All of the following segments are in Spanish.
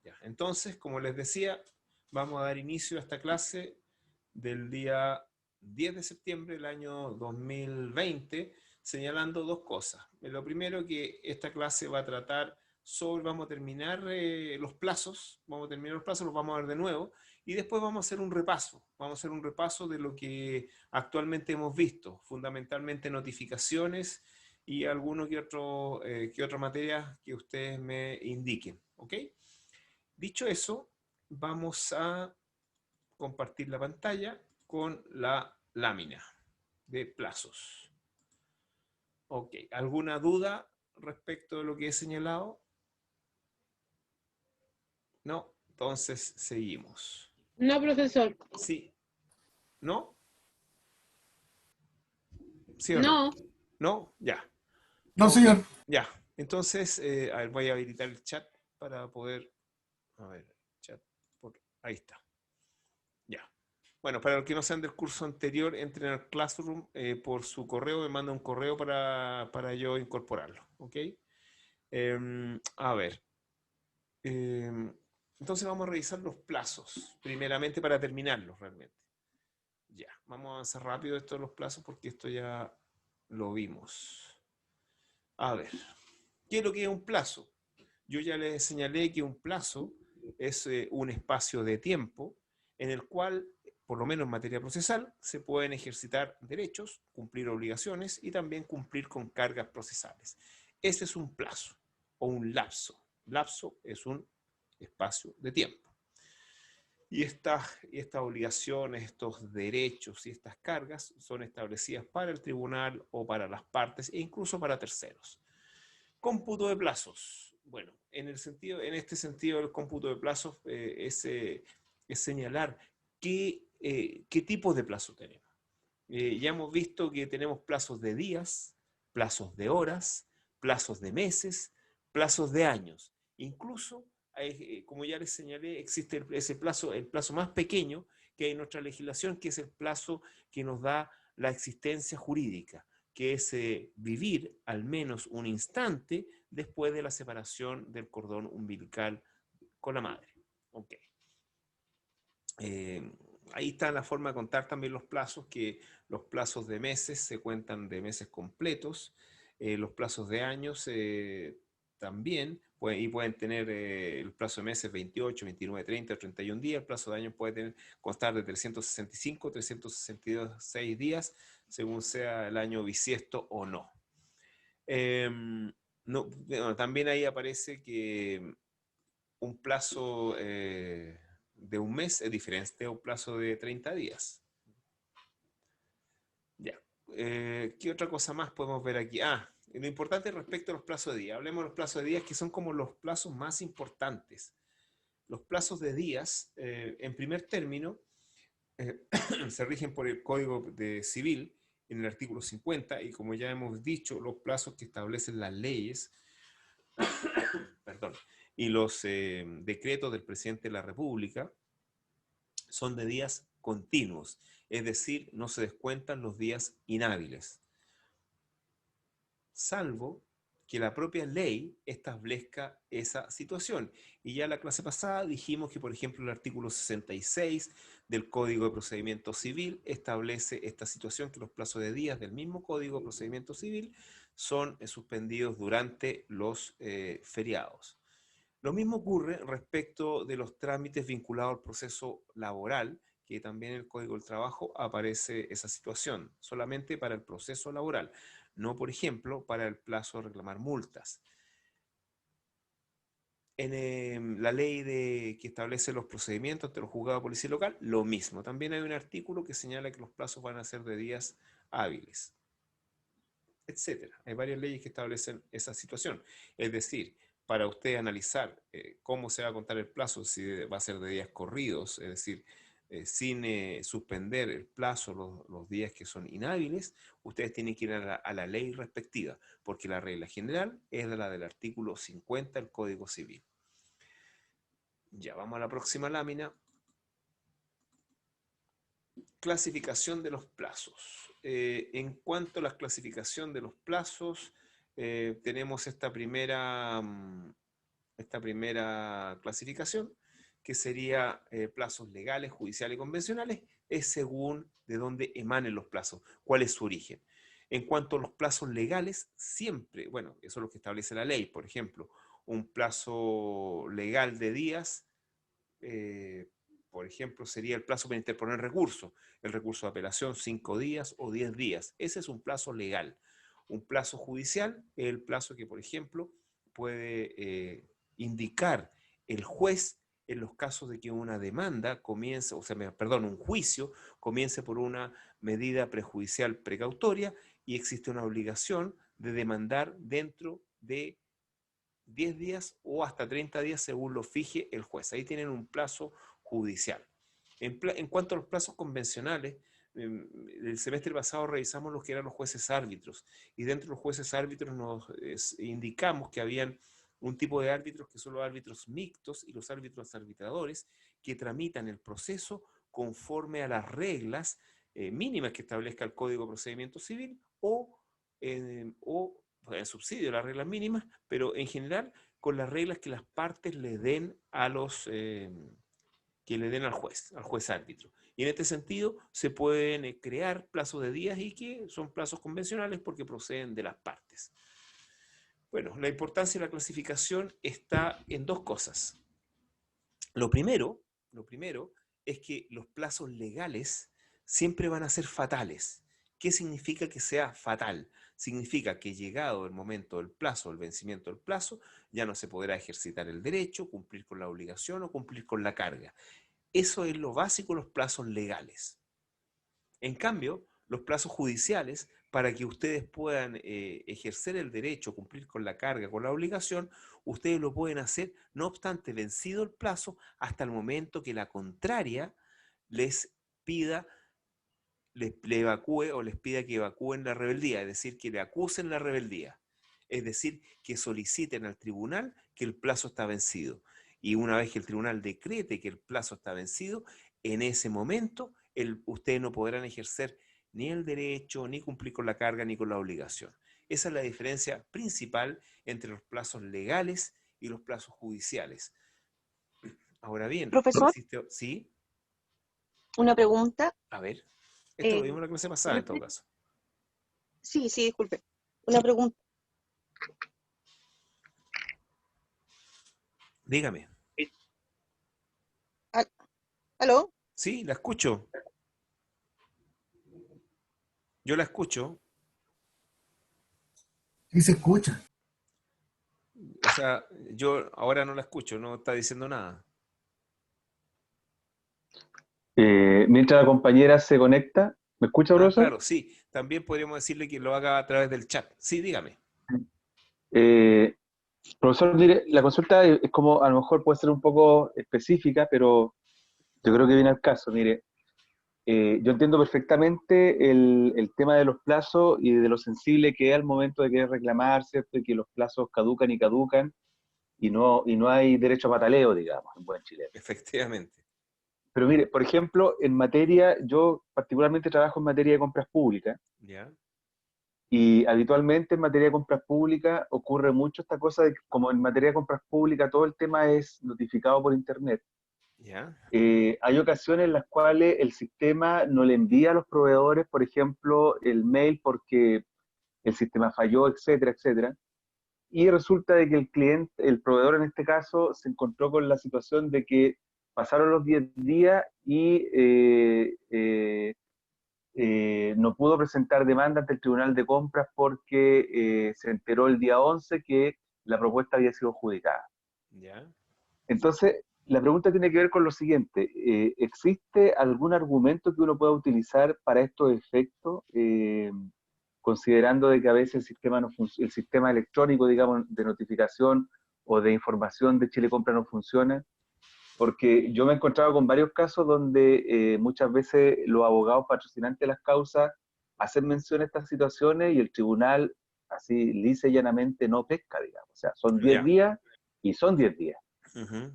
Ya. Entonces, como les decía, vamos a dar inicio a esta clase del día 10 de septiembre del año 2020, señalando dos cosas. Lo primero, que esta clase va a tratar sobre, vamos a terminar los plazos, los vamos a ver de nuevo, y después vamos a hacer un repaso. Vamos a hacer un repaso de lo que actualmente hemos visto, fundamentalmente notificaciones y alguno que otra materia que ustedes me indiquen, ¿ok? Dicho eso, vamos a compartir la pantalla con la lámina de plazos. Ok, ¿alguna duda respecto de lo que he señalado? No, entonces seguimos. No, profesor. Sí, ¿no? ¿Sí o no? No. ¿No? Ya. No, Ok, señor. ya. Entonces, a ver, voy a habilitar el chat para poder... A ver, chat. Ahí está. Ya. Bueno, para los que no sean del curso anterior, entren al Classroom por su correo, me manda un correo para yo incorporarlo, ¿ok? A ver, entonces vamos a revisar los plazos, primeramente para terminarlos realmente. Ya, vamos a avanzar rápido esto de los plazos porque esto ya lo vimos. A ver, ¿qué es lo que es un plazo? Yo ya les señalé que un plazo es un espacio de tiempo en el cual, por lo menos en materia procesal, se pueden ejercitar derechos, cumplir obligaciones y también cumplir con cargas procesales. Ese es un plazo o un lapso. Lapso es un espacio de tiempo. Y estas obligaciones, estos derechos y estas cargas son establecidas para el tribunal o para las partes e incluso para terceros. Cómputo de plazos. Bueno, en este sentido, el cómputo de plazos es señalar qué tipo de plazo tenemos. Ya hemos visto que tenemos plazos de días, plazos de horas, plazos de meses, plazos de años. Incluso, como ya les señalé, existe ese plazo, el plazo más pequeño que hay en nuestra legislación, que es el plazo que nos da la existencia jurídica, que es vivir al menos un instante después de la separación del cordón umbilical con la madre. Ok. Eh, Ahí está la forma de contar también los plazos, que los plazos de meses se cuentan de meses completos, los plazos de años también, y pueden tener el plazo de meses 28, 29, 30, 31 días, el plazo de años puede constar de 365, 366 días, según sea el año bisiesto o no. No, bueno, también ahí aparece que un plazo de un mes es diferente a un plazo de 30 días. Ya. ¿Qué otra cosa más podemos ver aquí? Lo importante respecto a los plazos de días. Hablemos de los plazos de días, que son como los plazos más importantes. Los plazos de días, en primer término, se rigen por el Código Civil en el artículo 50, y como ya hemos dicho, los plazos que establecen las leyes, perdón, y los decretos del presidente de la República son de días continuos, es decir, no se descuentan los días inhábiles, salvo que la propia ley establezca esa situación. Y ya en la clase pasada dijimos que, por ejemplo, el artículo 66 del Código de Procedimiento Civil establece esta situación, que los plazos de días del mismo Código de Procedimiento Civil son suspendidos durante los feriados. Lo mismo ocurre respecto de los trámites vinculados al proceso laboral, que también en el Código del Trabajo aparece esa situación, solamente para el proceso laboral, no, por ejemplo, para el plazo de reclamar multas. En la ley que establece los procedimientos ante los juzgados de policía local, lo mismo. También hay un artículo que señala que los plazos van a ser de días hábiles, etcétera. Hay varias leyes que establecen esa situación. Es decir, para usted analizar cómo se va a contar el plazo, si va a ser de días corridos, es decir, sin suspender el plazo los días que son inhábiles, ustedes tienen que ir a la ley respectiva, porque la regla general es la del artículo 50 del Código Civil. Ya, vamos a la próxima lámina. Clasificación de los plazos. En cuanto a la clasificación de los plazos, tenemos esta primera esta primera clasificación, que sería plazos legales, judiciales y convencionales, es según de dónde emanen los plazos, cuál es su origen. En cuanto a los plazos legales, siempre, bueno, eso es lo que establece la ley, por ejemplo, un plazo legal de días, eh, por ejemplo, sería el plazo para interponer recurso. El recurso de apelación, 5 días o 10 días. Ese es un plazo legal. Un plazo judicial es el plazo que, por ejemplo, puede indicar el juez en los casos de que una demanda comience, o sea, perdón, un juicio comience por una medida prejudicial precautoria y existe una obligación de demandar dentro de 10 días o hasta 30 días según lo fije el juez. Ahí tienen un plazo judicial. En cuanto a los plazos convencionales, el semestre pasado revisamos lo que eran los jueces árbitros y dentro de los jueces árbitros nos indicamos que habían un tipo de árbitros que son los árbitros mixtos y los árbitros arbitradores que tramitan el proceso conforme a las reglas mínimas que establezca el Código de Procedimiento Civil o el subsidio, las reglas mínimas, pero en general con las reglas que las partes le den a los que le den al juez árbitro. Y en este sentido se pueden crear plazos de días y que son plazos convencionales porque proceden de las partes. Bueno, la importancia de la clasificación está en dos cosas. Lo primero es que los plazos legales siempre van a ser fatales. ¿Qué significa que sea fatal? Significa que llegado el momento del plazo, el vencimiento del plazo, ya no se podrá ejercitar el derecho, cumplir con la obligación o cumplir con la carga. Eso es lo básico de los plazos legales. En cambio, los plazos judiciales, para que ustedes puedan ejercer el derecho, cumplir con la carga, con la obligación, ustedes lo pueden hacer, no obstante, vencido el plazo, hasta el momento que la contraria les pida, le evacúe o les pida que evacúen la rebeldía, es decir, que le acusen la rebeldía. Es decir, que soliciten al tribunal que el plazo está vencido. Y una vez que el tribunal decrete que el plazo está vencido, en ese momento ustedes no podrán ejercer ni el derecho, ni cumplir con la carga, ni con la obligación. Esa es la diferencia principal entre los plazos legales y los plazos judiciales. Ahora bien, Profesor, existe... ¿Sí? una pregunta. A ver. Esto lo eh, vimos en la clase pasada, en todo respe- caso. sí, sí, disculpe. Una pregunta. Dígame. Al- ¿Aló? Sí, la escucho. Yo la escucho. Sí se escucha. O sea, yo ahora no la escucho, no está diciendo nada. Mientras la compañera se conecta, ¿me escucha, Ah, profesor? claro, sí. También podríamos decirle que lo haga a través del chat. Sí, dígame. Eh, Profesor, mire, la consulta es como, a lo mejor puede ser un poco específica, pero yo creo que viene al caso. Mire, yo entiendo perfectamente el tema de los plazos y de lo sensible que es al momento de querer reclamar, ¿cierto? Y que los plazos caducan y caducan y no hay derecho a pataleo, digamos, en buen chileno. Efectivamente. Pero mire, por ejemplo, en materia, yo particularmente trabajo en materia de compras públicas. ¿Ya? Y habitualmente en materia de compras públicas ocurre mucho esta cosa de que como en materia de compras públicas todo el tema es notificado por internet. ¿Ya? Hay ocasiones en las cuales el sistema no le envía a los proveedores, por ejemplo, el mail porque el sistema falló, etcétera, etcétera. Y resulta de que el cliente, el proveedor en este caso, se encontró con la situación de que pasaron los 10 días y no pudo presentar demanda ante el Tribunal de Compras porque se enteró el día 11 que la propuesta había sido adjudicada. ¿Ya? Entonces, la pregunta tiene que ver con lo siguiente. ¿Existe algún argumento que uno pueda utilizar para estos efectos, considerando de que a veces el sistema electrónico, digamos, de notificación o de información de Chile Compra no funciona? Porque yo me he encontrado con varios casos donde muchas veces los abogados patrocinantes de las causas hacen mención a estas situaciones y el tribunal así lisa y llanamente no pesca, digamos. O sea, son 10 Ya. días y son 10 días. Ujú.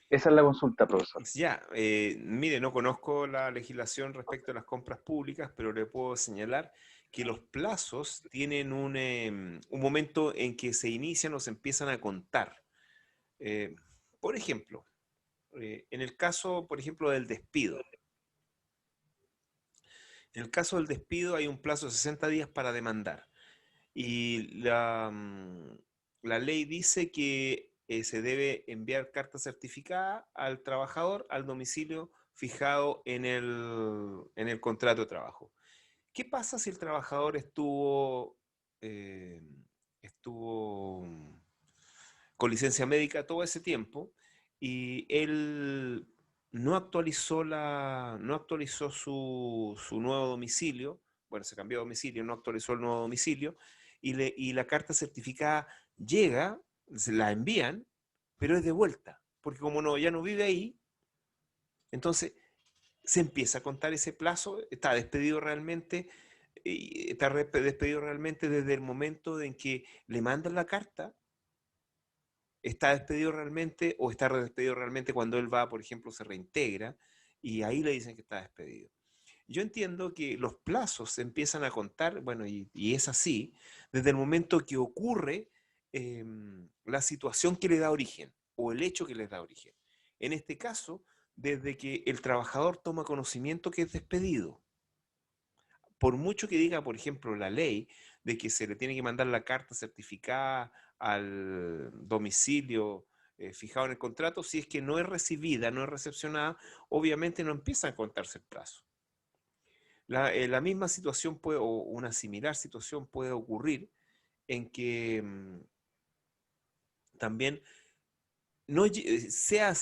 Esa es la consulta, profesor. Ya, mire, no conozco la legislación respecto a las compras públicas, pero le puedo señalar que los plazos tienen un momento en que se inician o se empiezan a contar. Por ejemplo, en el caso, por ejemplo, del despido. En el caso del despido hay un plazo de 60 días para demandar. Y la ley dice que se debe enviar carta certificada al trabajador al domicilio fijado en el contrato de trabajo. ¿Qué pasa si el trabajador eh, estuvo con licencia médica todo ese tiempo y él no actualizó su nuevo domicilio? Bueno, se cambió de domicilio, no actualizó el nuevo domicilio, y la carta certificada llega, se la envían, pero es de vuelta, porque como no, ya no vive ahí, entonces se empieza a contar ese plazo, está despedido realmente, y está despedido realmente desde el momento en que le mandan la carta. Está despedido realmente o está despedido realmente cuando él va, por ejemplo, se reintegra y ahí le dicen que está despedido. Yo entiendo que los plazos se empiezan a contar, bueno, y es así, desde el momento que ocurre la situación que le da origen o el hecho que le da origen. En este caso, desde que el trabajador toma conocimiento que es despedido. Por mucho que diga, por ejemplo, la ley de que se le tiene que mandar la carta certificada al domicilio fijado en el contrato, si es que no es recibida, no es recepcionada, obviamente no empieza a contarse el plazo. La misma situación puede, o una similar situación puede ocurrir en que también no sea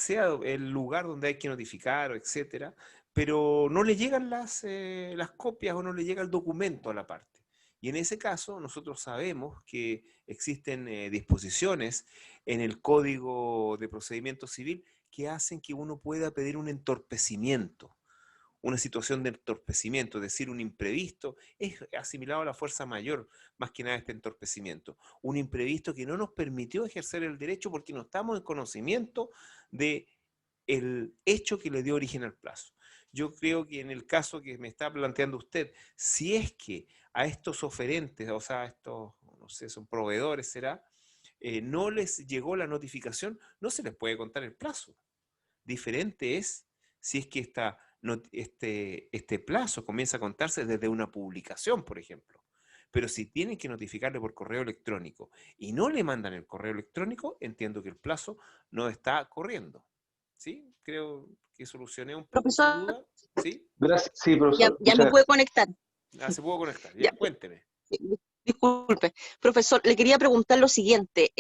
el lugar donde hay que notificar, etcétera, pero no le llegan las copias o no le llega el documento a la parte. Y en ese caso, nosotros sabemos que existen disposiciones en el Código de Procedimiento Civil que hacen que uno pueda pedir un entorpecimiento, una situación de entorpecimiento, es decir, un imprevisto, es asimilado a la fuerza mayor, más que nada este entorpecimiento. Un imprevisto que no nos permitió ejercer el derecho porque no estamos en conocimiento de el hecho que le dio origen al plazo. Yo creo que en el caso que me está planteando usted, si es que a estos oferentes, o sea, a estos, no sé, son proveedores, será, no les llegó la notificación, no se les puede contar el plazo. Diferente es si es que este plazo comienza a contarse desde una publicación, por ejemplo. Pero si tienen que notificarle por correo electrónico y no le mandan el correo electrónico, entiendo que el plazo no está corriendo. ¿Sí? Creo que solucioné un poco su Profesor, duda. ¿Sí? Gracias, sí, ya, profesor, ya muchas me puede gracias. conectar. Ah, se pudo conectar. Ya, Ya, cuénteme. disculpe. Profesor, le quería preguntar lo siguiente.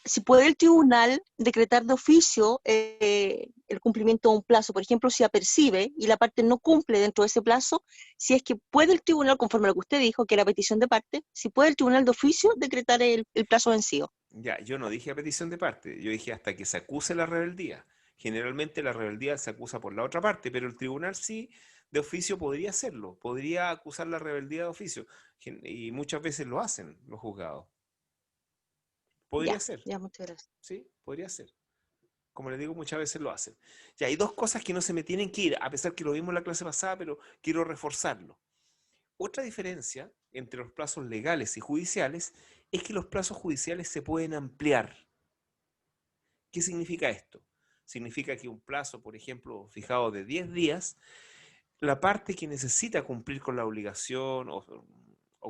Si puede el tribunal decretar de oficio el cumplimiento de un plazo, por ejemplo, si apercibe y la parte no cumple dentro de ese plazo, si es que puede el tribunal, conforme a lo que usted dijo, que era petición de parte, si puede el tribunal de oficio decretar el plazo vencido. Ya, yo no dije a petición de parte, yo dije hasta que se acuse la rebeldía. Generalmente la rebeldía se acusa por la otra parte, pero el tribunal sí, de oficio, podría hacerlo, podría acusar la rebeldía de oficio, y muchas veces lo hacen los juzgados. Podría Ya, ser, ya, muchas gracias. ¿sí? Podría ser. Como les digo, muchas veces lo hacen. Ya, hay dos cosas que no se me tienen que ir, a pesar que lo vimos en la clase pasada, pero quiero reforzarlo. Otra diferencia entre los plazos legales y judiciales es que los plazos judiciales se pueden ampliar. ¿Qué significa esto? Significa que un plazo, por ejemplo, fijado de 10 días, la parte que necesita cumplir con la obligación o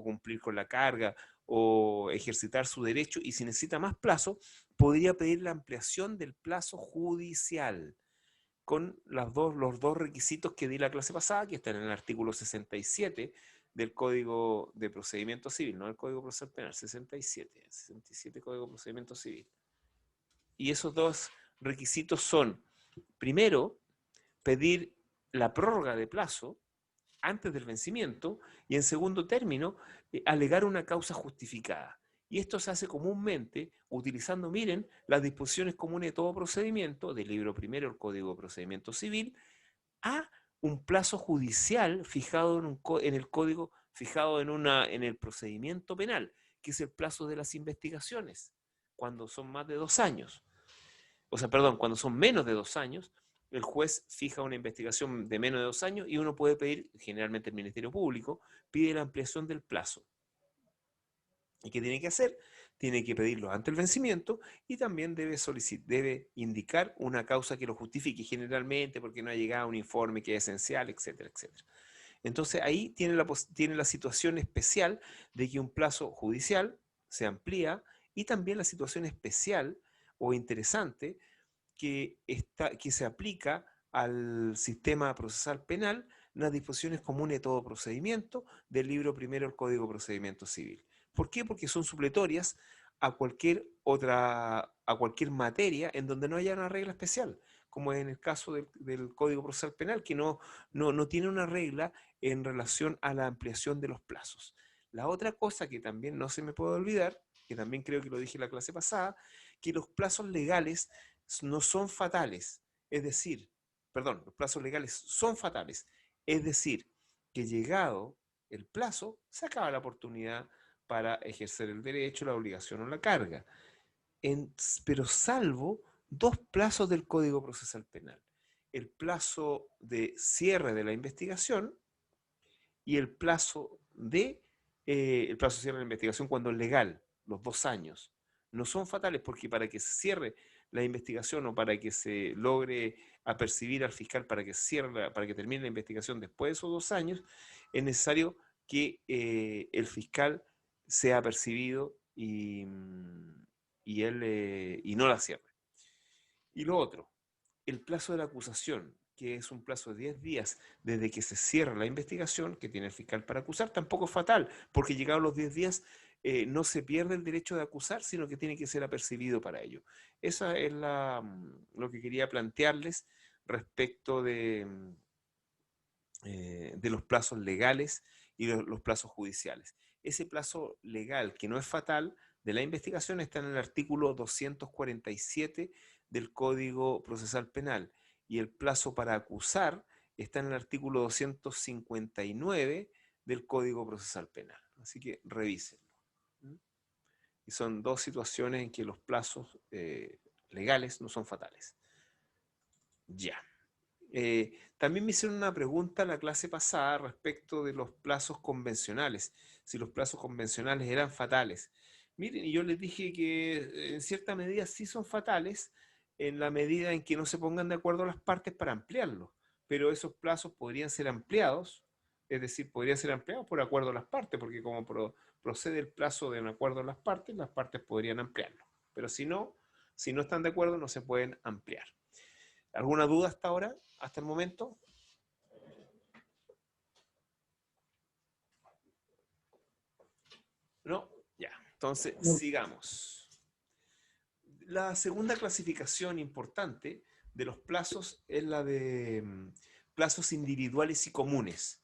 cumplir con la carga o ejercitar su derecho, y si necesita más plazo, podría pedir la ampliación del plazo judicial con los dos requisitos que di la clase pasada, que están en el artículo 67 del Código de Procedimiento Civil, no el Código Procesal Penal, 67 Código de Procedimiento Civil. Y esos dos requisitos son, primero, pedir la prórroga de plazo antes del vencimiento, y en segundo término, alegar una causa justificada. Y esto se hace comúnmente utilizando, miren, las disposiciones comunes de todo procedimiento, del libro primero del Código de Procedimiento Civil, a un plazo judicial fijado en el código, fijado en el procedimiento penal, que es el plazo de las investigaciones, cuando son más de 2 años. O sea, perdón, cuando son menos de 2 años, el juez fija una investigación de menos de 2 años y uno puede pedir, generalmente el Ministerio Público, pide la ampliación del plazo. ¿Y qué tiene que hacer? tiene que pedirlo ante el vencimiento y también debe indicar una causa que lo justifique, generalmente porque no ha llegado un informe que es esencial, etcétera, etcétera. Entonces ahí tiene la situación especial de que un plazo judicial se amplía y también la situación especial o interesante que se aplica al sistema procesal penal las disposiciones comunes de todo procedimiento del libro primero del Código de Procedimiento Civil. ¿Por qué? Porque son supletorias a cualquier materia en donde no haya una regla especial, como en el caso del Código Procesal Penal, que no tiene una regla en relación a la ampliación de los plazos. La otra cosa que también no se me puede olvidar, que también creo que lo dije en la clase pasada, que los plazos legales no son fatales, es decir, perdón, los plazos legales son fatales, es decir, que llegado el plazo, se acaba la oportunidad para ejercer el derecho, la obligación o la carga. Pero salvo dos plazos del Código Procesal Penal. El plazo de cierre de la investigación y el plazo de cierre de la investigación cuando es legal, los 2 años. No son fatales porque para que se cierre la investigación o para que se logre apercibir al fiscal para para que termine la investigación después de esos 2 años, es necesario que el fiscal sea apercibido y no la cierre. Y lo otro, el plazo de la acusación, que es un plazo de 10 días desde que se cierra la investigación que tiene el fiscal para acusar, tampoco es fatal, porque llegados los 10 días no se pierde el derecho de acusar, sino que tiene que ser apercibido para ello. Esa es lo que quería plantearles respecto de los plazos legales y los plazos judiciales. Ese plazo legal, que no es fatal, de la investigación está en el artículo 247 del Código Procesal Penal y el plazo para acusar está en el artículo 259 del Código Procesal Penal. Así que revísenlo. Y son dos situaciones en que los plazos legales no son fatales. Ya. También me hicieron una pregunta la clase pasada respecto de los plazos convencionales, si los plazos convencionales eran fatales. Miren, y yo les dije que en cierta medida sí son fatales, en la medida en que no se pongan de acuerdo las partes para ampliarlos, pero esos plazos podrían ser ampliados, es decir, podrían ser ampliados por acuerdo de las partes, porque como procede el plazo de un acuerdo de las partes podrían ampliarlo, pero si no están de acuerdo no se pueden ampliar. ¿Alguna duda hasta ahora, hasta el momento? No, ya. Entonces, sigamos. La segunda clasificación importante de los plazos es la de plazos individuales y comunes.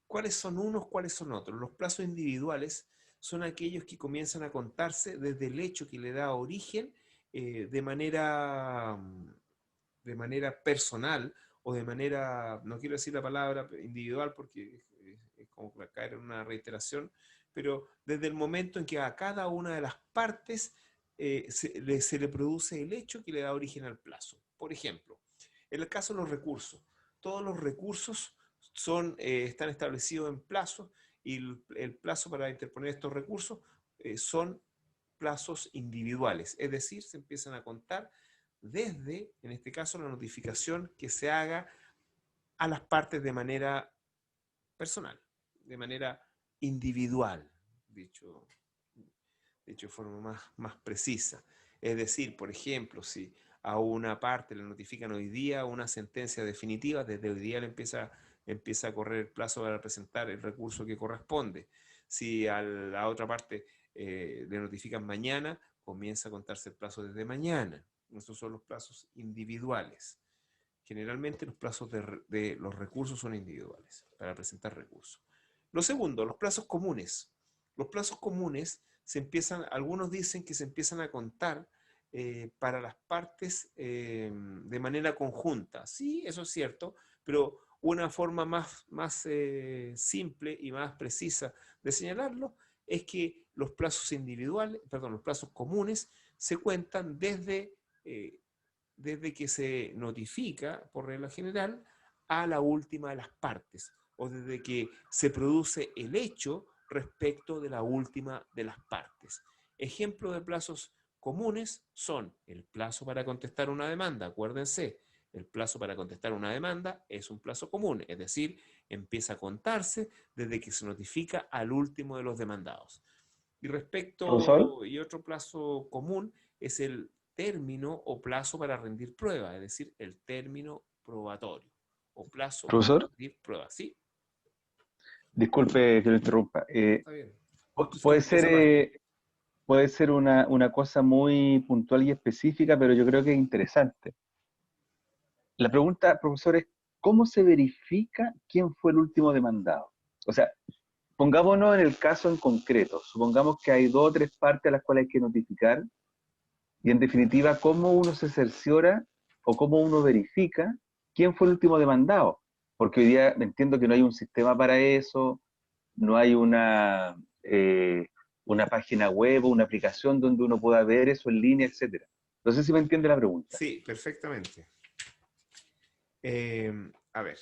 ¿Cuáles son unos, cuáles son otros? Los plazos individuales son aquellos que comienzan a contarse desde el hecho que le da origen de manera personal o de manera, no quiero decir la palabra individual porque es como caer en una reiteración, pero desde el momento en que a cada una de las partes se le produce el hecho que le da origen al plazo. Por ejemplo, en el caso de los recursos, todos los recursos están establecidos en plazos y el plazo para interponer estos recursos son plazos individuales, es decir, se empiezan a contar desde, en este caso, la notificación que se haga a las partes de manera personal, de manera individual, dicho de forma más precisa. Es decir, por ejemplo, si a una parte le notifican hoy día una sentencia definitiva, desde hoy día le empieza a correr el plazo para presentar el recurso que corresponde. Si a la otra parte le notifican mañana, comienza a contarse el plazo desde mañana. Estos son los plazos individuales. Generalmente los plazos de los recursos son individuales para presentar recursos. Lo segundo, los plazos comunes. Los plazos comunes algunos dicen que se empiezan a contar para las partes de manera conjunta. Sí, eso es cierto, pero una forma más simple y más precisa de señalarlo es que los plazos los plazos comunes se cuentan desde que se notifica, por regla general, a la última de las partes, o desde que se produce el hecho respecto de la última de las partes. Ejemplos de plazos comunes son el plazo para contestar una demanda. Acuérdense, el plazo para contestar una demanda es un plazo común, es decir, empieza a contarse desde que se notifica al último de los demandados. Profesor, Y otro plazo común es el término o plazo para rendir prueba, es decir, el término probatorio o plazo para profesor, rendir prueba. ¿Sí? disculpe que lo interrumpa. Está bien. Justo Puede estoy en ser, esa parte. puede ser una cosa muy puntual y específica, pero yo creo que es interesante. La pregunta, profesor, es ¿cómo se verifica quién fue el último demandado? O sea, pongámonos en el caso en concreto. Supongamos que hay dos o tres partes a las cuales hay que notificar y en definitiva, ¿cómo uno se cerciora o cómo uno verifica quién fue el último demandado? Porque hoy día entiendo que no hay un sistema para eso, no hay una página web o una aplicación donde uno pueda ver eso en línea, etcétera. No sé si me entiende la pregunta. Sí, perfectamente. A ver.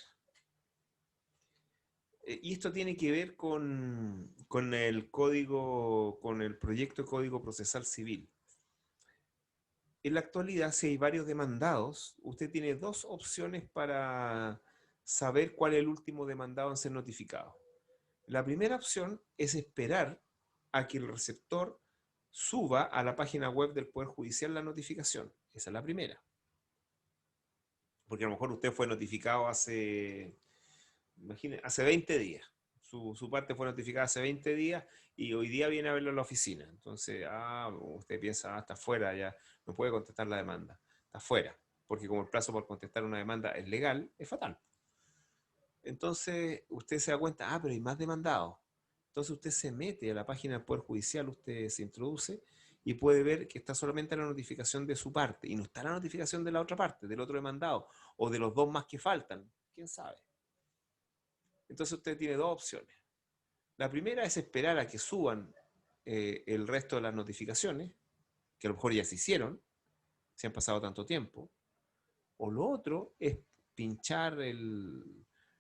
Y esto tiene que ver con el código, con el proyecto de Código Procesal Civil. En la actualidad, si hay varios demandados, usted tiene dos opciones para saber cuál es el último demandado en ser notificado. La primera opción es esperar a que el receptor suba a la página web del Poder Judicial la notificación. Esa es la primera. Porque a lo mejor usted fue notificado hace 20 días. Su parte fue notificada hace 20 días y hoy día viene a verlo en la oficina. Entonces, usted piensa, está fuera, ya no puede contestar la demanda. Está fuera, porque como el plazo por contestar una demanda es legal, es fatal. Entonces, usted se da cuenta, pero hay más demandados. Entonces, usted se mete a la página del Poder Judicial, usted se introduce y puede ver que está solamente la notificación de su parte y no está la notificación de la otra parte, del otro demandado o de los dos más que faltan. ¿Quién sabe? Entonces usted tiene dos opciones. La primera es esperar a que suban el resto de las notificaciones, que a lo mejor ya se hicieron, se han pasado tanto tiempo. O lo otro es pinchar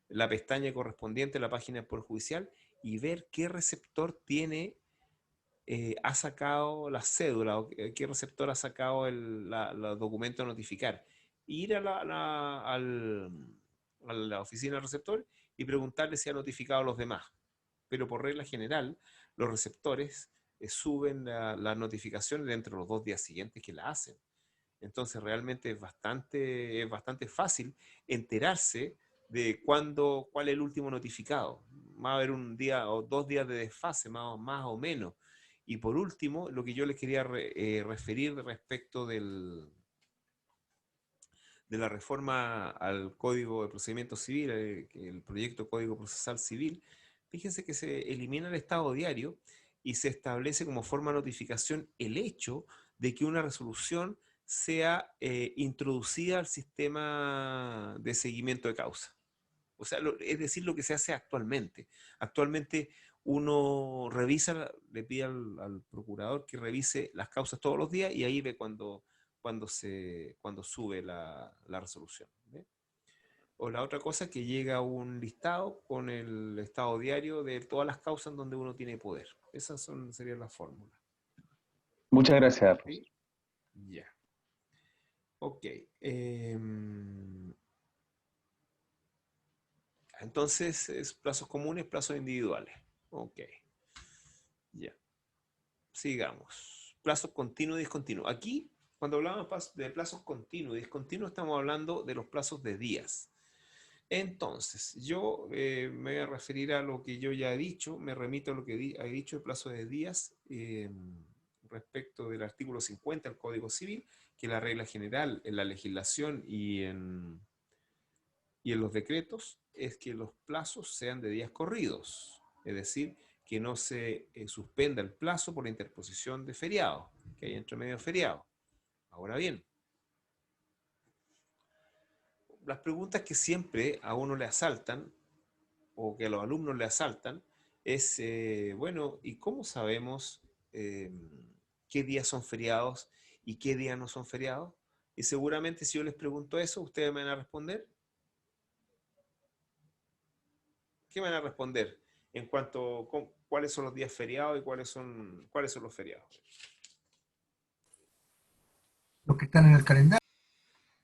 la pestaña correspondiente a la página del Poder Judicial y ver qué receptor ha sacado la cédula o qué receptor ha sacado los documentos a notificar. Ir a la oficina del receptor y preguntarle si ha notificado a los demás. Pero por regla general, los receptores suben las notificaciones dentro de los 2 días siguientes que la hacen. Entonces realmente es bastante fácil enterarse de cuál es el último notificado. Va a haber un día o 2 días de desfase, más o menos. Y por último, lo que yo les quería referir respecto de la reforma al Código de Procedimiento Civil, el proyecto Código Procesal Civil, fíjense que se elimina el estado diario y se establece como forma de notificación el hecho de que una resolución sea introducida al sistema de seguimiento de causa. O sea, es decir, lo que se hace actualmente. Actualmente uno revisa, le pide al procurador que revise las causas todos los días y ahí ve cuando sube la resolución. ¿Ve? O la otra cosa es que llega un listado con el estado diario de todas las causas en donde uno tiene poder. Serían las fórmulas. Muchas gracias, ¿Sí? profesor. Ya. Ok. Entonces, es plazos comunes, plazos individuales. Ok. Ya. Sigamos. Plazos continuos y discontinuos. Aquí, cuando hablamos de plazos continuos y discontinuos, estamos hablando de los plazos de días. Entonces, yo me voy a referir a lo que yo ya he dicho, me remito a lo que he dicho de plazo de días respecto del artículo 50 del Código Civil, que la regla general en la legislación y en los decretos es que los plazos sean de días corridos, es decir, que no se suspenda el plazo por la interposición de feriados, que hay entre medio feriados. Ahora bien, las preguntas que siempre a uno le asaltan, o que a los alumnos le asaltan, es, bueno, ¿y cómo sabemos eh, qué días son feriados y qué días no son feriados? Y seguramente si yo les pregunto eso, ustedes me van a responder. ¿Qué me van a responder? en cuanto a cuáles son los días feriados y cuáles son los feriados. Los que están en el calendario.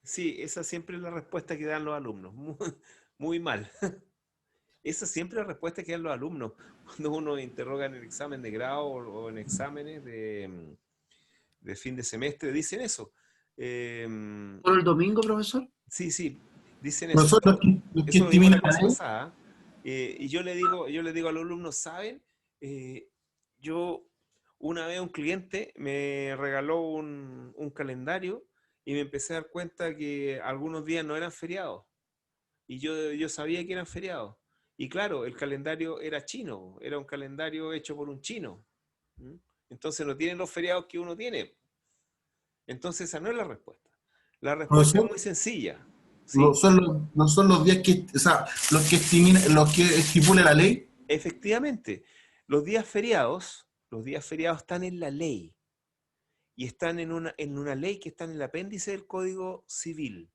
Sí, esa siempre es la respuesta que dan los alumnos. Muy, muy mal. Esa siempre es la respuesta que dan los alumnos cuando uno interroga en el examen de grado o en exámenes de fin de semestre. Dicen eso. ¿Solo el domingo, profesor? Sí, sí, dicen eso. Profesor, los que Eso lo vimos la discriminan la clase ley. pasada. Y yo le digo a los alumnos, ¿saben? Yo una vez un cliente me regaló un calendario y me empecé a dar cuenta que algunos días no eran feriados. Y yo sabía que eran feriados. Y claro, el calendario era chino, era un calendario hecho por un chino. ¿Mm? Entonces no tienen los feriados que uno tiene. Entonces esa no es la respuesta. La respuesta es Profesor, muy sencilla. no ¿Sí? no son los días que, o sea, los que estipule la ley. Efectivamente, los días feriados están en la ley y están en una ley que está en el apéndice del Código Civil.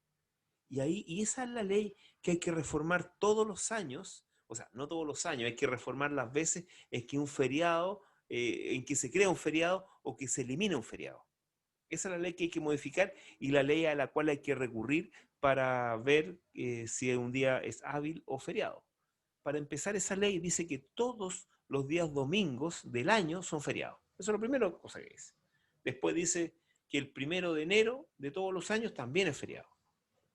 Y esa es la ley que hay que reformar todos los años, o sea, no todos los años, hay que reformar las veces en que un feriado, en que se crea un feriado o que se elimina un feriado. Esa es la ley que hay que modificar y la ley a la cual hay que recurrir para ver si un día es hábil o feriado. Para empezar, esa ley dice que todos los días domingos del año son feriados. Eso es lo primero cosa que dice. Después dice que el 1 de enero de todos los años también es feriado.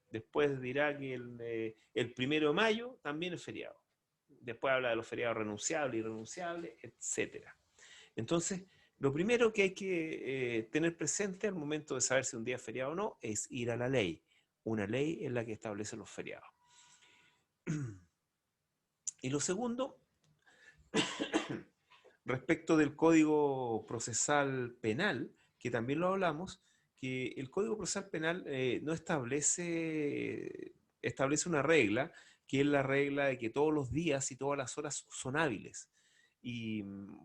Después dirá que el 1 de mayo también es feriado. Después habla de los feriados renunciables, irrenunciables, etc. Entonces, lo primero que hay que tener presente al momento de saber si un día es feriado o no es ir a la ley. Una ley es la que establece los feriados. Y lo segundo, respecto del Código Procesal Penal, que también lo hablamos, que el Código Procesal Penal no establece una regla, que es la regla de que todos los días y todas las horas son hábiles. Y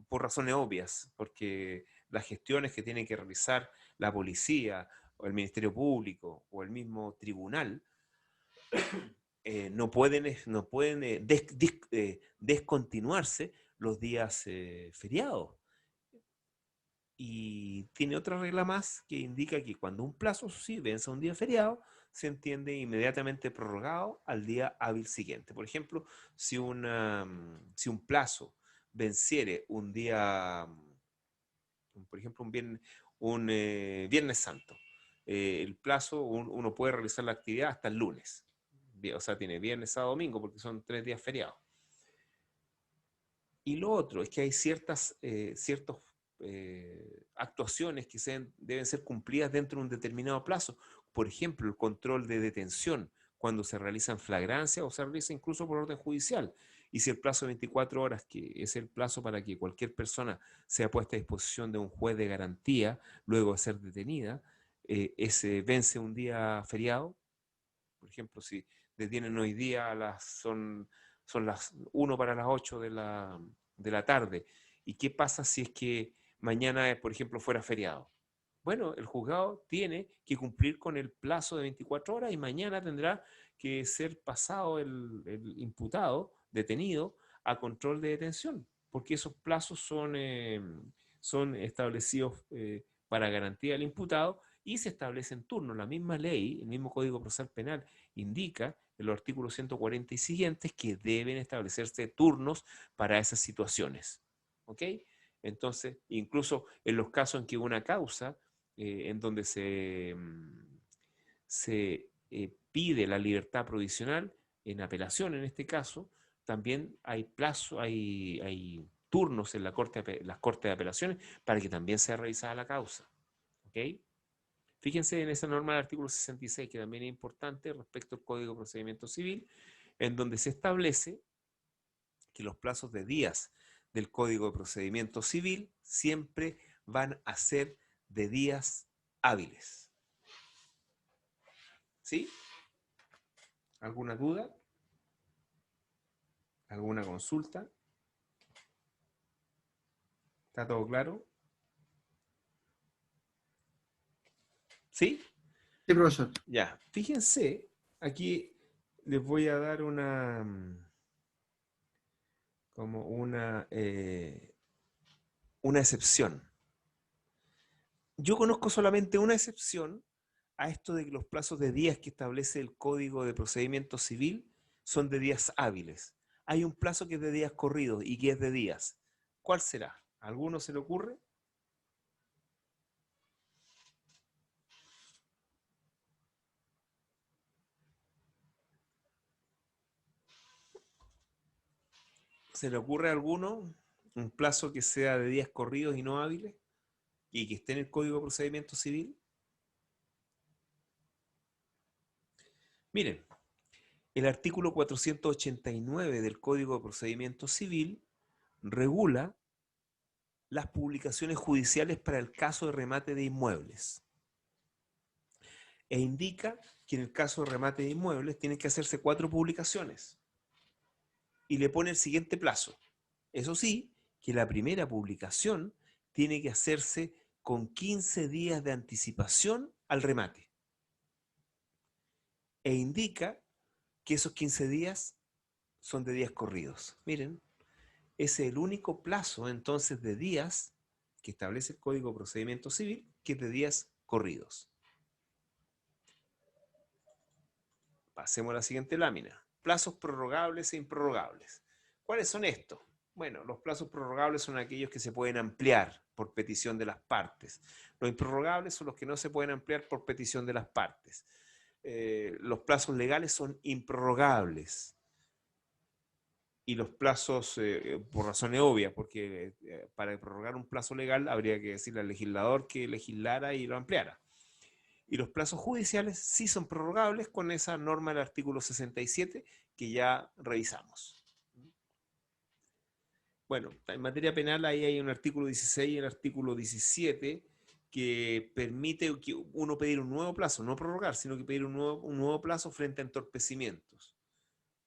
por razones obvias, porque las gestiones que tiene que realizar la policía o el Ministerio Público o el mismo tribunal no pueden descontinuarse los días feriados. Y tiene otra regla más que indica que cuando un plazo, sí, vence un día feriado, se entiende inmediatamente prorrogado al día hábil siguiente. Por ejemplo, si un plazo venciere un día, por ejemplo, un Viernes Santo, el plazo, uno puede realizar la actividad hasta el lunes. O sea, tiene viernes, sábado, domingo, porque son 3 días feriados. Y lo otro es que hay ciertas actuaciones que deben ser cumplidas dentro de un determinado plazo. Por ejemplo, el control de detención, cuando se realiza en flagrancia o se realiza incluso por orden judicial. Y si el plazo de 24 horas, que es el plazo para que cualquier persona sea puesta a disposición de un juez de garantía luego de ser detenida, vence un día feriado. Por ejemplo, si detienen hoy día son las 1 para las 8 de la tarde. ¿Y qué pasa si es que mañana, por ejemplo, fuera feriado? Bueno, el juzgado tiene que cumplir con el plazo de 24 horas y mañana tendrá que ser pasado el imputado, detenido, a control de detención, porque esos plazos son establecidos para garantía del imputado y se establecen turnos. La misma ley, el mismo Código Procesal Penal indica en los artículos 140 y siguientes que deben establecerse turnos para esas situaciones. ¿Ok? Entonces, incluso en los casos en que una causa, en donde se pide la libertad provisional, en apelación en este caso, también hay hay turnos en las cortes de apelaciones para que también sea revisada la causa. ¿Ok? Fíjense en esa norma del artículo 66, que también es importante respecto al Código de Procedimiento Civil, en donde se establece que los plazos de días del Código de Procedimiento Civil siempre van a ser de días hábiles. ¿Sí? ¿Alguna duda? ¿Alguna consulta? ¿Está todo claro? ¿Sí? Sí, profesor. Ya, fíjense, aquí les voy a dar como una excepción. Yo conozco solamente una excepción a esto de que los plazos de días que establece el Código de Procedimiento Civil son de días hábiles. Hay un plazo que es de días corridos y que es de días. ¿Cuál será? ¿A alguno se le ocurre? ¿Se le ocurre a alguno un plazo que sea de días corridos y no hábiles y que esté en el Código de Procedimiento Civil? Miren, el artículo 489 del Código de Procedimiento Civil regula las publicaciones judiciales para el caso de remate de inmuebles e indica que en el caso de remate de inmuebles tienen que hacerse 4 publicaciones y le pone el siguiente plazo. Eso sí, que la primera publicación tiene que hacerse con 15 días de anticipación al remate e indica que esos 15 días son de días corridos. Miren, ese es el único plazo entonces de días que establece el Código de Procedimiento Civil, que es de días corridos. Pasemos a la siguiente lámina. Plazos prorrogables e improrrogables. ¿Cuáles son estos? Bueno, los plazos prorrogables son aquellos que se pueden ampliar por petición de las partes. Los improrrogables son los que no se pueden ampliar por petición de las partes. Los plazos legales son improrrogables. Y los plazos, por razones obvias, porque para prorrogar un plazo legal habría que decirle al legislador que legislara y lo ampliara. Y los plazos judiciales sí son prorrogables con esa norma del artículo 67 que ya revisamos. Bueno, en materia penal ahí hay un artículo 16 y el artículo 17 que permite que uno pedir un nuevo plazo, no prorrogar, sino que pedir un nuevo plazo frente a entorpecimientos.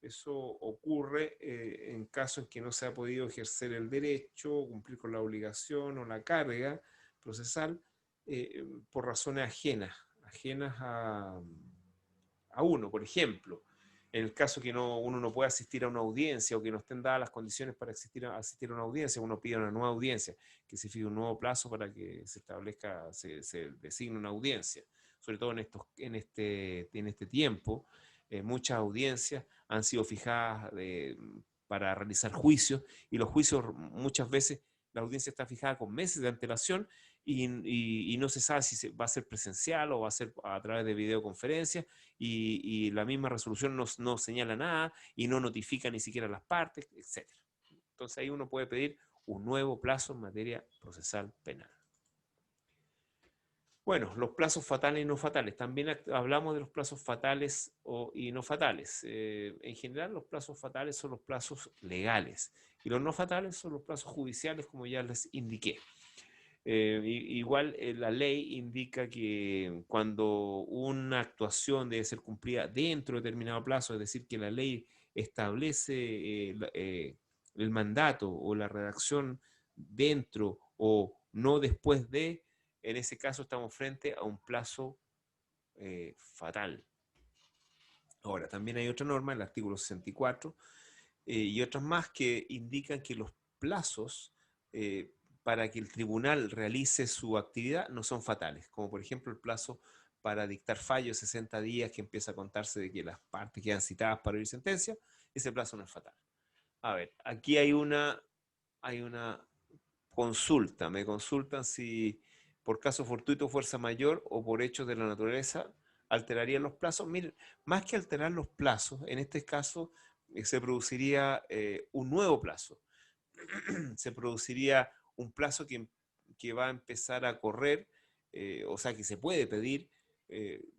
Eso ocurre en caso en que no se ha podido ejercer el derecho, cumplir con la obligación o la carga procesal por razones ajenas a uno. Por ejemplo, en el caso que uno no pueda asistir a una audiencia o que no estén dadas las condiciones para asistir a una audiencia, uno pide una nueva audiencia, que se fije un nuevo plazo para que se establezca, se designe una audiencia. Sobre todo en este tiempo, muchas audiencias han sido fijadas para realizar juicios y los juicios muchas veces la audiencia está fijada con meses de antelación y no se sabe si va a ser presencial o va a ser a través de videoconferencia y la misma resolución no señala nada y no notifica ni siquiera a las partes, etc. Entonces ahí uno puede pedir un nuevo plazo en materia procesal penal. Bueno, los plazos fatales y no fatales. También hablamos de los plazos fatales y no fatales. En general, los plazos fatales son los plazos legales y los no fatales son los plazos judiciales, como ya les indiqué. Igual la ley indica que cuando una actuación debe ser cumplida dentro de determinado plazo, es decir, que la ley establece el mandato o la redacción dentro o no después de, en ese caso estamos frente a un plazo fatal. Ahora, también hay otra norma, el artículo 64, y otras más que indican que los plazos para que el tribunal realice su actividad no son fatales, como por ejemplo el plazo para dictar fallo 60 días que empieza a contarse de que las partes quedan citadas para oír sentencia, ese plazo no es fatal. A ver, aquí hay una consulta, me consultan si por caso fortuito, fuerza mayor o por hechos de la naturaleza alterarían los plazos. Miren, más que alterar los plazos, en este caso se produciría un nuevo plazo. Se produciría un plazo que va a empezar a correr, o sea, que se puede pedir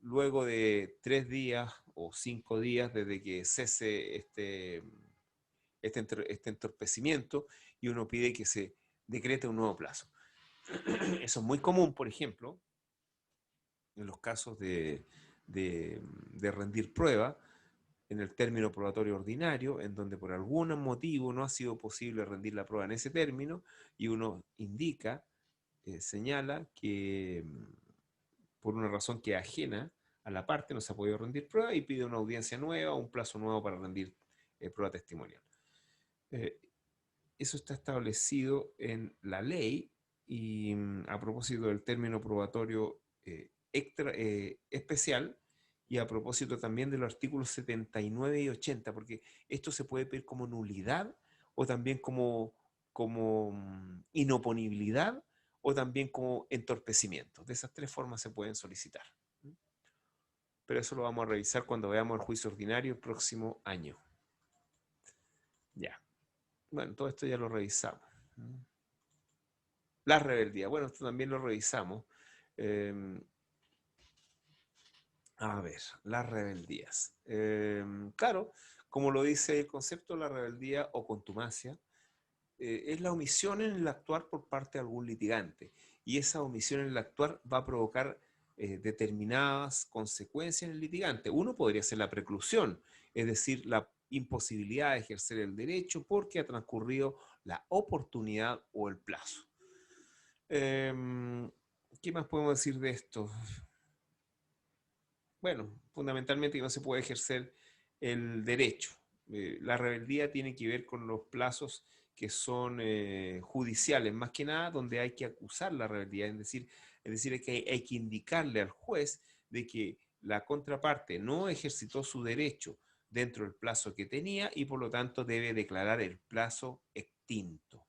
luego de 3 días o 5 días desde que cese este entorpecimiento y uno pide que se decrete un nuevo plazo. Eso es muy común, por ejemplo, en los casos de rendir prueba en el término probatorio ordinario, en donde por algún motivo no ha sido posible rendir la prueba en ese término, y uno indica, señala que por una razón que es ajena a la parte no se ha podido rendir prueba y pide una audiencia nueva, un plazo nuevo para rendir prueba testimonial. eso está establecido en la ley y a propósito del término probatorio especial y a propósito también de los artículos 79 y 80, porque esto se puede pedir como nulidad o también como inoponibilidad o también como entorpecimiento. De esas tres formas se pueden solicitar. Pero eso lo vamos a revisar cuando veamos el juicio ordinario el próximo año. Ya. Bueno, todo esto ya lo revisamos. La rebeldía. Bueno, esto también lo revisamos. A ver, las rebeldías. Claro, como lo dice el concepto, la rebeldía o contumacia es la omisión en el actuar por parte de algún litigante. Y esa omisión en el actuar va a provocar determinadas consecuencias en el litigante. Uno podría ser la preclusión, es decir, la imposibilidad de ejercer el derecho porque ha transcurrido la oportunidad o el plazo. ¿Qué más podemos decir de esto? Bueno, fundamentalmente que no se puede ejercer el derecho. La rebeldía tiene que ver con los plazos que son judiciales, más que nada donde hay que acusar la rebeldía, es decir que hay que indicarle al juez de que la contraparte no ejercitó su derecho dentro del plazo que tenía y por lo tanto debe declarar el plazo extinto.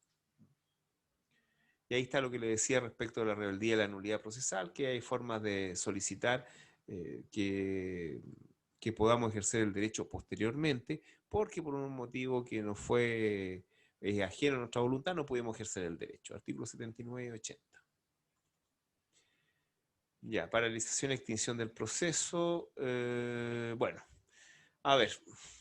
Y ahí está lo que le decía respecto a la rebeldía y la nulidad procesal, que hay formas de solicitar que podamos ejercer el derecho posteriormente, porque por un motivo que nos fue ajeno a nuestra voluntad no pudimos ejercer el derecho. Artículos 79 y 80. Ya, paralización y extinción del proceso. Bueno, a ver,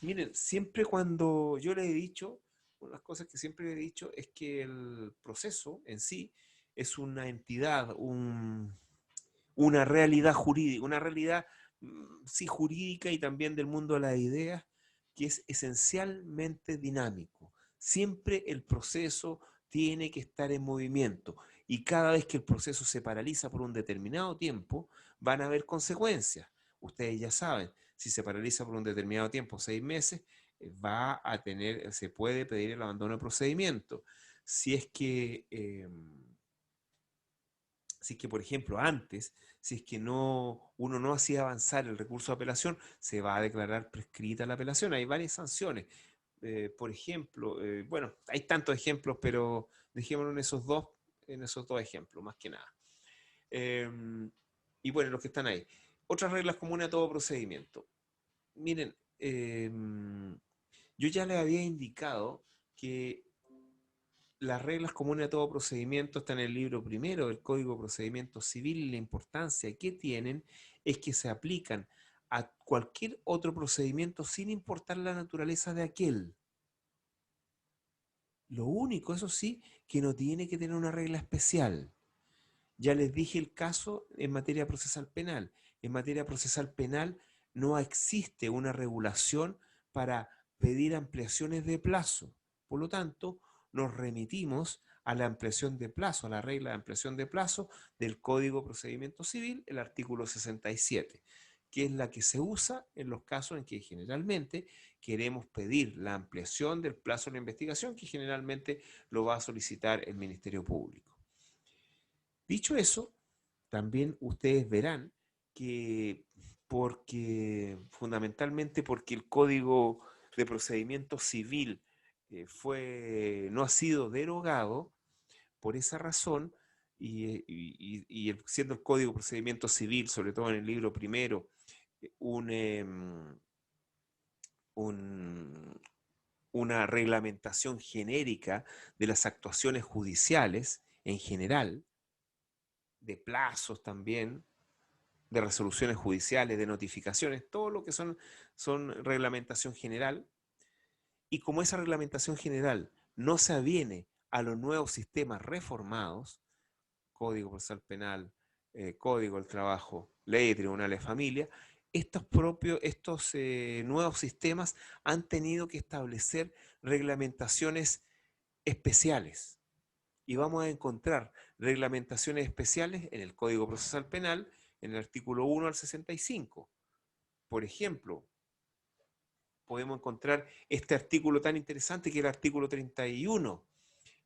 miren, siempre cuando yo les he dicho, una de las cosas que siempre he dicho es que el proceso en sí es una entidad, una realidad jurídica, una realidad, sí, jurídica y también del mundo de las ideas, que es esencialmente dinámico. Siempre el proceso tiene que estar en movimiento y cada vez que el proceso se paraliza por un determinado tiempo, van a haber consecuencias. Ustedes ya saben, si se paraliza por un determinado tiempo, 6 meses, se puede pedir el abandono de procedimiento. Si es que por ejemplo, antes, si es que uno no hacía avanzar el recurso de apelación, se va a declarar prescrita la apelación. Hay varias sanciones. Por ejemplo, bueno, hay tantos ejemplos, pero dejémoslo en esos dos ejemplos, más que nada. Y bueno, los que están ahí. Otras reglas comunes a todo procedimiento. Miren, yo ya les había indicado que las reglas comunes a todo procedimiento están en el libro primero del Código de Procedimiento Civil y la importancia que tienen es que se aplican a cualquier otro procedimiento sin importar la naturaleza de aquel. Lo único, eso sí, que no tiene que tener una regla especial. Ya les dije el caso en materia procesal penal. En materia procesal penal no existe una regulación para pedir ampliaciones de plazo. Por lo tanto, nos remitimos a la ampliación de plazo, a la regla de ampliación de plazo del Código de Procedimiento Civil, el artículo 67, que es la que se usa en los casos en que generalmente queremos pedir la ampliación del plazo de la investigación, que generalmente lo va a solicitar el Ministerio Público. Dicho eso, también ustedes verán que fundamentalmente porque el Código de Procedimiento Civil no ha sido derogado, por esa razón, siendo el Código de Procedimiento Civil, sobre todo en el libro primero, una reglamentación genérica de las actuaciones judiciales en general, de plazos también, de resoluciones judiciales, de notificaciones, todo lo que son reglamentación general. Y como esa reglamentación general no se aviene a los nuevos sistemas reformados, Código Procesal Penal, Código del Trabajo, Ley de Tribunales de Familia, estos nuevos sistemas han tenido que establecer reglamentaciones especiales. Y vamos a encontrar reglamentaciones especiales en el Código Procesal Penal, en el artículo 1 al 65. Por ejemplo, podemos encontrar este artículo tan interesante que es el artículo 31,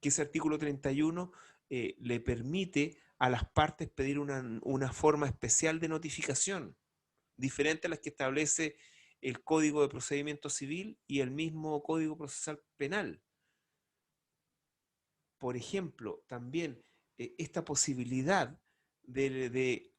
que ese artículo 31 le permite a las partes pedir una forma especial de notificación, diferente a las que establece el Código de Procedimiento Civil y el mismo Código Procesal Penal. Por ejemplo, también esta posibilidad de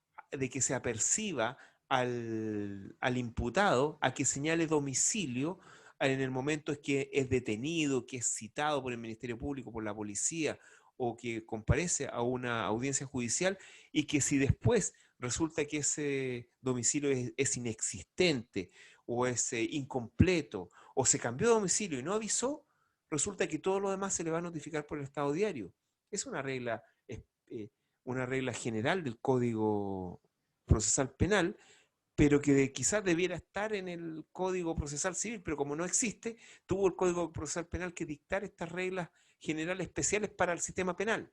que se aperciba al imputado a que señale domicilio en el momento en que es detenido, que es citado por el Ministerio Público, por la policía, o que comparece a una audiencia judicial, y que si después resulta que ese domicilio es inexistente, o es incompleto, o se cambió de domicilio y no avisó, resulta que todo lo demás se le va a notificar por el Estado Diario. Es una regla general del Código Procesal Penal, pero que quizás debiera estar en el Código Procesal Civil, pero como no existe, tuvo el Código Procesal Penal que dictar estas reglas generales especiales para el sistema penal.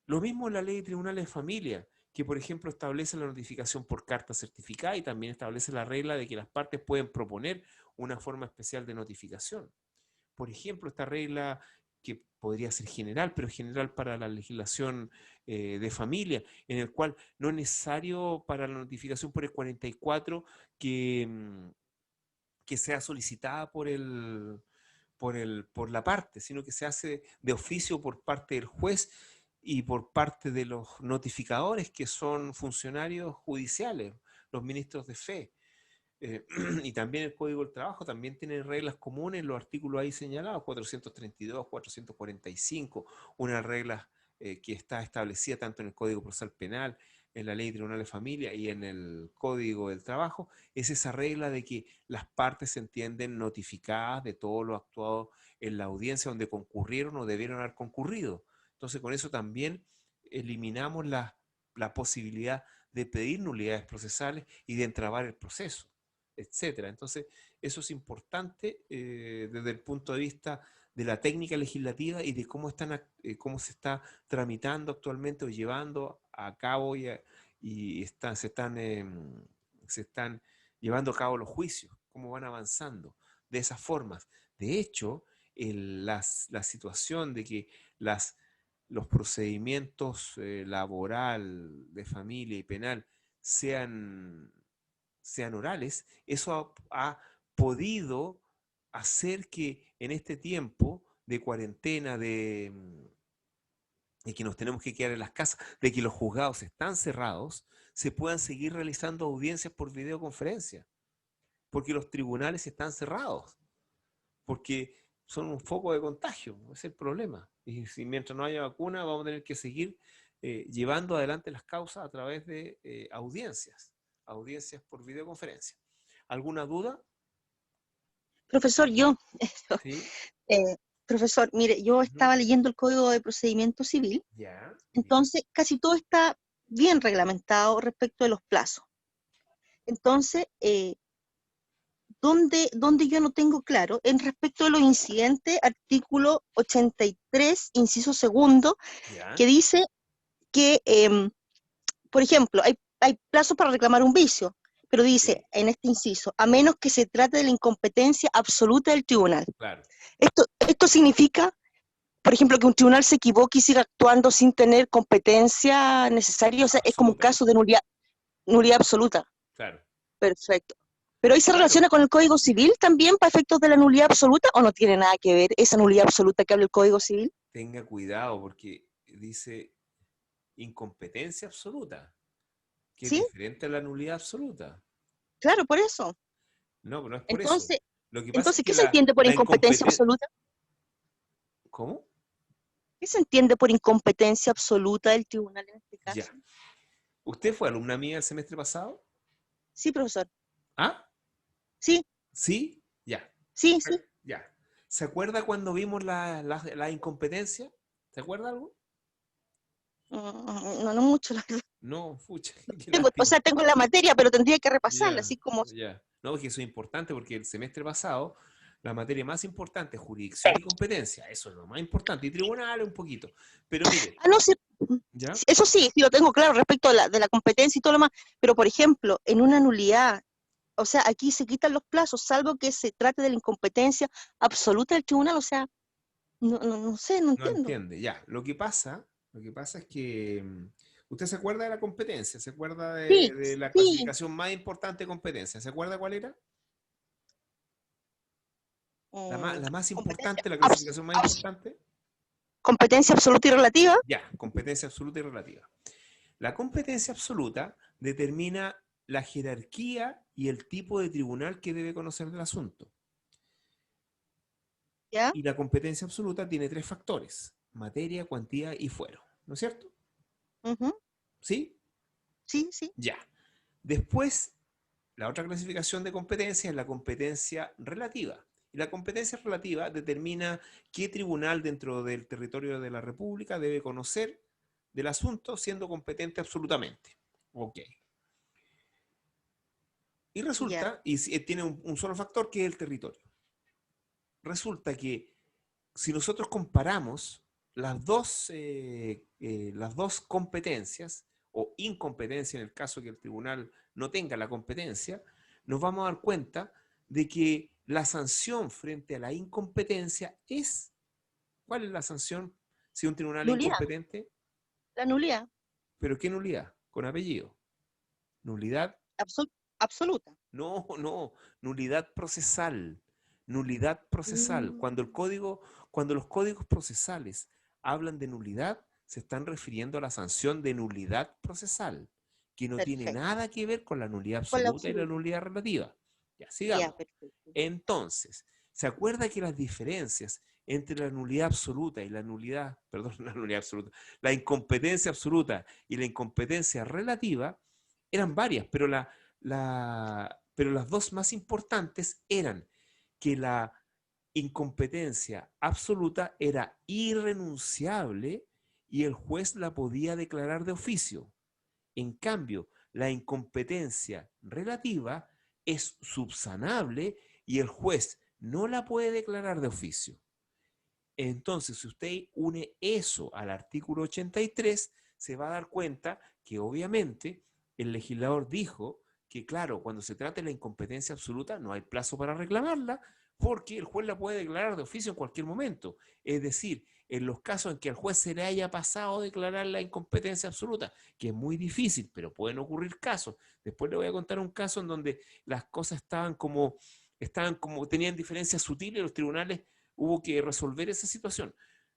Lo mismo en la Ley de Tribunales de Familia, que por ejemplo establece la notificación por carta certificada y también establece la regla de que las partes pueden proponer una forma especial de notificación. Por ejemplo, esta regla que podría ser general, pero general para la legislación de familia, en el cual no es necesario para la notificación por el 44 que sea solicitada por la parte, sino que se hace de oficio por parte del juez y por parte de los notificadores, que son funcionarios judiciales, los ministros de fe. Y también el Código del Trabajo también tiene reglas comunes, los artículos ahí señalados, 432, 445, una regla que está establecida tanto en el Código Procesal Penal, en la Ley de Tribunales de Familia y en el Código del Trabajo, es esa regla de que las partes se entienden notificadas de todo lo actuado en la audiencia donde concurrieron o debieron haber concurrido. Entonces, con eso también eliminamos la posibilidad de pedir nulidades procesales y de entrabar el proceso, etcétera. Entonces, eso es importante desde el punto de vista de la técnica legislativa y de cómo se está tramitando actualmente o llevando a cabo se están llevando a cabo los juicios, cómo van avanzando de esas formas. De hecho, la situación de que los procedimientos laboral, de familia y penal sean orales, eso ha podido hacer que en este tiempo de cuarentena, de que nos tenemos que quedar en las casas, de que los juzgados están cerrados, se puedan seguir realizando audiencias por videoconferencia, porque los tribunales están cerrados, porque son un foco de contagio, ese es el problema. Y si mientras no haya vacuna, vamos a tener que seguir llevando adelante las causas a través de audiencias por videoconferencia. ¿Alguna duda? Profesor, Sí. Profesor, mire, yo estaba leyendo el Código de Procedimiento Civil, Ya. entonces casi todo está bien reglamentado respecto de los plazos. Entonces, donde yo no tengo claro, en respecto de los incidentes, artículo 83, inciso segundo, Ya. que dice que, por ejemplo, hay plazos para reclamar un vicio, pero dice Sí. en este inciso, a menos que se trate de la incompetencia absoluta del tribunal. Claro. Esto significa, por ejemplo, que un tribunal se equivoque y siga actuando sin tener competencia necesaria, o sea, es como un Absoluta. caso de nulidad absoluta. Claro. Perfecto. ¿Pero ahí se Claro. relaciona con el Código Civil también para efectos de la nulidad absoluta o no tiene nada que ver esa nulidad absoluta que habla el Código Civil? Tenga cuidado porque dice incompetencia absoluta, que es ¿Sí? diferente a la nulidad absoluta. Claro, por eso. No, pero no es por eso. Entonces, Lo que pasa es que ¿qué se entiende por incompetencia absoluta? ¿Cómo? ¿Qué se entiende por incompetencia absoluta del tribunal en este Ya. caso? ¿Usted fue alumna mía el semestre pasado? Sí, profesor. ¿Ah? Sí, ¿Sí? Ya. sí, sí. Ya. ¿Se acuerda cuando vimos la incompetencia? ¿Se acuerda algo? No mucho, la verdad. No, fucha, qué O lástima. sea, tengo la materia, pero tendría que repasarla, Ya, así como... ya. No, es que eso es importante porque el semestre pasado la materia más importante es jurisdicción y competencia. Eso es lo más importante. Y tribunales un poquito. Pero mire, Ah, no, sí, ¿ya? eso sí, sí lo tengo claro respecto de la competencia y todo lo demás, pero por ejemplo, en una nulidad, o sea, aquí se quitan los plazos, salvo que se trate de la incompetencia absoluta del tribunal, o sea, No sé, no No entiendo. entiende, ya. Lo que pasa es que usted se acuerda de la competencia, se acuerda Sí, de la sí. clasificación más importante de competencia. ¿Se acuerda cuál era? La más Competencia, importante, la clasificación más importante. competencia absoluta y relativa. Ya, competencia absoluta y relativa. La competencia absoluta determina la jerarquía y el tipo de tribunal que debe conocer del asunto. ¿Ya? Y la competencia absoluta tiene tres factores: materia, cuantía y fuero. ¿No es cierto? Ujú, ¿Sí? sí, sí. Ya. Después, la otra clasificación de competencia es la competencia relativa. Y la competencia relativa determina qué tribunal dentro del territorio de la República debe conocer del asunto siendo competente absolutamente. Ok. Y Ya. resulta, tiene un solo factor que es el territorio. Resulta que si nosotros comparamos las dos competencias o incompetencia en el caso que el tribunal no tenga la competencia, nos vamos a dar cuenta de que la sanción frente a la incompetencia es, ¿cuál es la sanción si un tribunal es Nulidad. incompetente? La nulidad. ¿Pero qué nulidad? Con apellido. Nulidad. Absoluta. No, no, nulidad procesal. Nulidad procesal. Mm, Cuando los códigos procesales hablan de nulidad, se están refiriendo a la sanción de nulidad procesal, que no tiene perfecto. nada que ver con la nulidad Con la absoluta y la absoluta. nulidad relativa. Ya, Ya, sigamos. perfecto. Entonces, ¿se acuerda que las diferencias entre la nulidad absoluta y la nulidad, perdón, la nulidad absoluta, la incompetencia absoluta y la incompetencia relativa eran varias, pero las dos más importantes eran que la incompetencia absoluta era irrenunciable y el juez la podía declarar de oficio. En cambio, la incompetencia relativa es subsanable y el juez no la puede declarar de oficio. Entonces, si usted une eso al artículo 83, se va a dar cuenta que obviamente el legislador dijo que, claro, cuando se trata de la incompetencia absoluta, no hay plazo para reclamarla, porque el juez la puede declarar de oficio en cualquier momento. Es decir, en los casos en que al juez se le haya pasado declarar la incompetencia absoluta, que es muy difícil, pero pueden ocurrir casos. Después le voy a contar un caso en donde las cosas tenían diferencias sutiles, los tribunales hubo que resolver esa situación.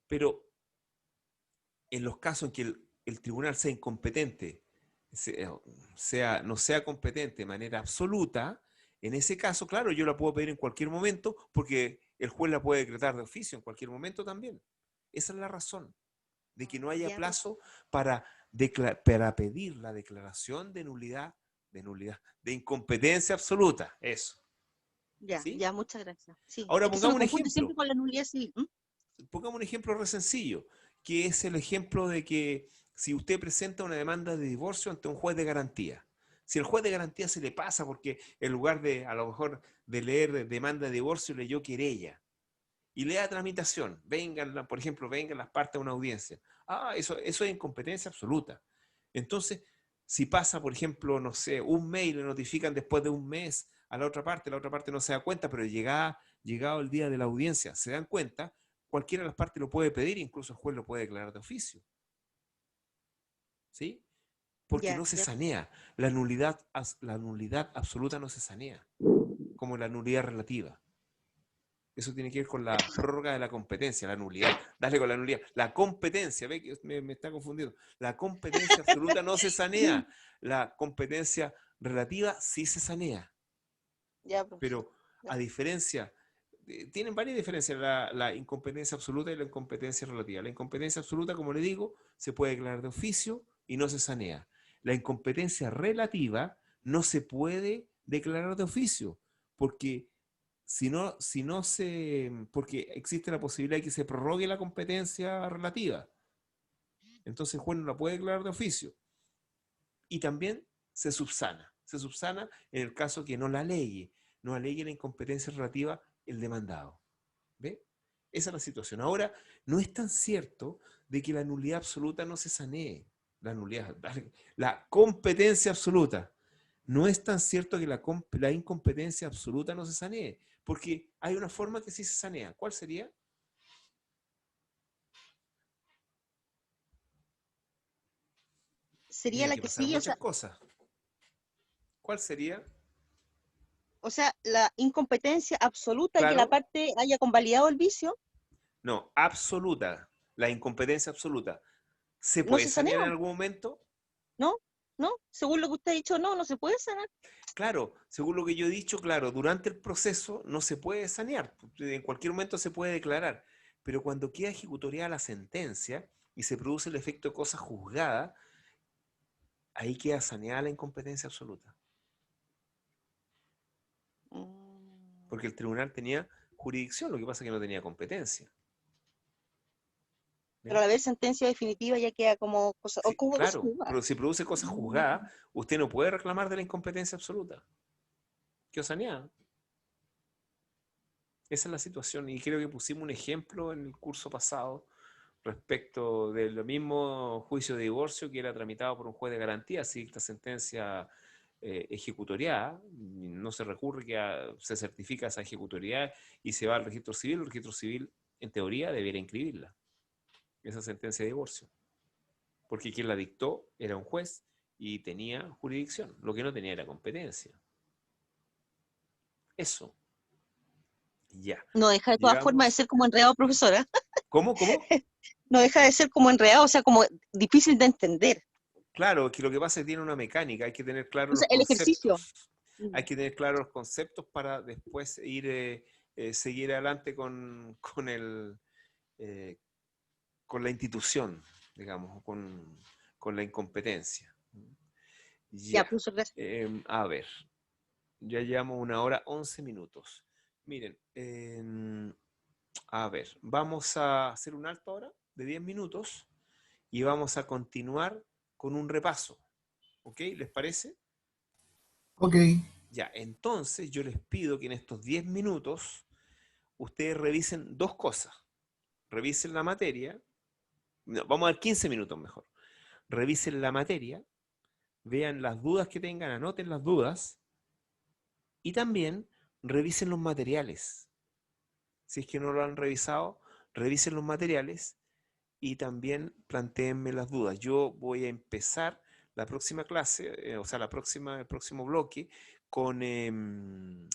Pero en los casos en que el tribunal sea incompetente, no sea competente de manera absoluta, en ese caso, claro, yo la puedo pedir en cualquier momento porque el juez la puede decretar de oficio en cualquier momento también. Esa es la razón de que no haya Ya, plazo para pedir la declaración de incompetencia absoluta. Eso. ya, ¿Sí? ya, muchas gracias. Sí, Ahora es que se me pongamos un confunde siempre ejemplo. con la nulidad civil. ¿Mm? Pongamos un ejemplo re sencillo, que es el ejemplo de que si usted presenta una demanda de divorcio ante un juez de garantía, si el juez de garantía se le pasa porque en lugar de, a lo mejor, de leer demanda de divorcio, leyó querella, y lea tramitación, vengan, por ejemplo, vengan las partes a una audiencia. Eso es incompetencia absoluta. Entonces, si pasa, por ejemplo, no sé, un mail, le notifican después de un mes a la otra parte no se da cuenta, pero llegado el día de la audiencia, se dan cuenta, cualquiera de las partes lo puede pedir, incluso el juez lo puede declarar de oficio. ¿Sí? Porque Ya, no se ya. sanea. La nulidad absoluta no se sanea, como la nulidad relativa. Eso tiene que ver con la prórroga de la competencia, la nulidad. Dale con la nulidad. La competencia, ve que me está confundiendo. La competencia absoluta no se sanea. La competencia relativa sí se sanea. Ya, profesor. Pero Ya. a diferencia, tienen varias diferencias la incompetencia absoluta y la incompetencia relativa. La incompetencia absoluta, como le digo, se puede declarar de oficio y no se sanea. La incompetencia relativa no se puede declarar de oficio porque porque existe la posibilidad de que se prorrogue la competencia relativa. Entonces el juez no la puede declarar de oficio. Y también se subsana. Se subsana en el caso que no alegue la incompetencia relativa el demandado. ¿Ve? Esa es la situación. Ahora, no es tan cierto de que la nulidad absoluta no se sanee. La competencia absoluta. No es tan cierto que la incompetencia absoluta no se sanee, porque hay una forma que sí se sanea. ¿Cuál sería? sería Tienen la que que pasar sigue, muchas cosas. ¿Cuál sería? o sea, la incompetencia absoluta y que la Claro, parte haya convalidado el vicio, no, absoluta. La incompetencia absoluta. ¿Se no puede se sanea, sanear en algún momento? ¿no? ¿No? Según lo que usted ha dicho, no, no se puede sanar. Claro, según lo que yo he dicho, claro, durante el proceso no se puede sanear, en cualquier momento se puede declarar, pero cuando queda ejecutoriada la sentencia y se produce el efecto de cosa juzgada, ahí queda saneada la incompetencia absoluta, Mm. porque el tribunal tenía jurisdicción, lo que pasa es que no tenía competencia. Pero ¿Ya? al haber sentencia definitiva ya queda como cosa, o Sí, como cosa claro, juzgada. pero si produce cosa juzgada, usted no puede reclamar de la incompetencia absoluta. Quedó saneada. Esa es la situación y creo que pusimos un ejemplo en el curso pasado respecto del mismo juicio de divorcio que era tramitado por un juez de garantía, si esta sentencia ejecutoriada, no se recurre que se certifica esa ejecutoriedad y se va al registro civil, el registro civil en teoría debiera inscribirla, esa sentencia de divorcio, porque quien la dictó era un juez y tenía jurisdicción, lo que no tenía era competencia. Eso, ya. No deja de todas formas de Llegamos. ser como enredado, profesora. ¿Cómo? ¿Cómo? No deja de ser como enredado, o sea, como difícil de entender. Claro, que lo que pasa es que tiene una mecánica, hay que tener claros O los sea, el ejercicio. conceptos. Hay que tener claros los conceptos para después ir seguir adelante eh, con la institución, digamos, con la incompetencia. Ya, Ya. profesor, gracias. A ver, ya llevamos 1 hora 11 minutos. Miren, a ver, vamos a hacer un alto ahora de 10 minutos y vamos a continuar con un repaso. ¿Ok? ¿Les parece? Ok. Ya, entonces yo les pido que en estos 10 minutos ustedes revisen dos cosas. Revisen la materia. No, vamos a dar 15 minutos mejor. Revisen la materia, vean las dudas que tengan, anoten las dudas y también revisen los materiales. Si es que no lo han revisado, revisen los materiales y también planteenme las dudas. Yo voy a empezar la próxima clase, o sea, el próximo bloque con el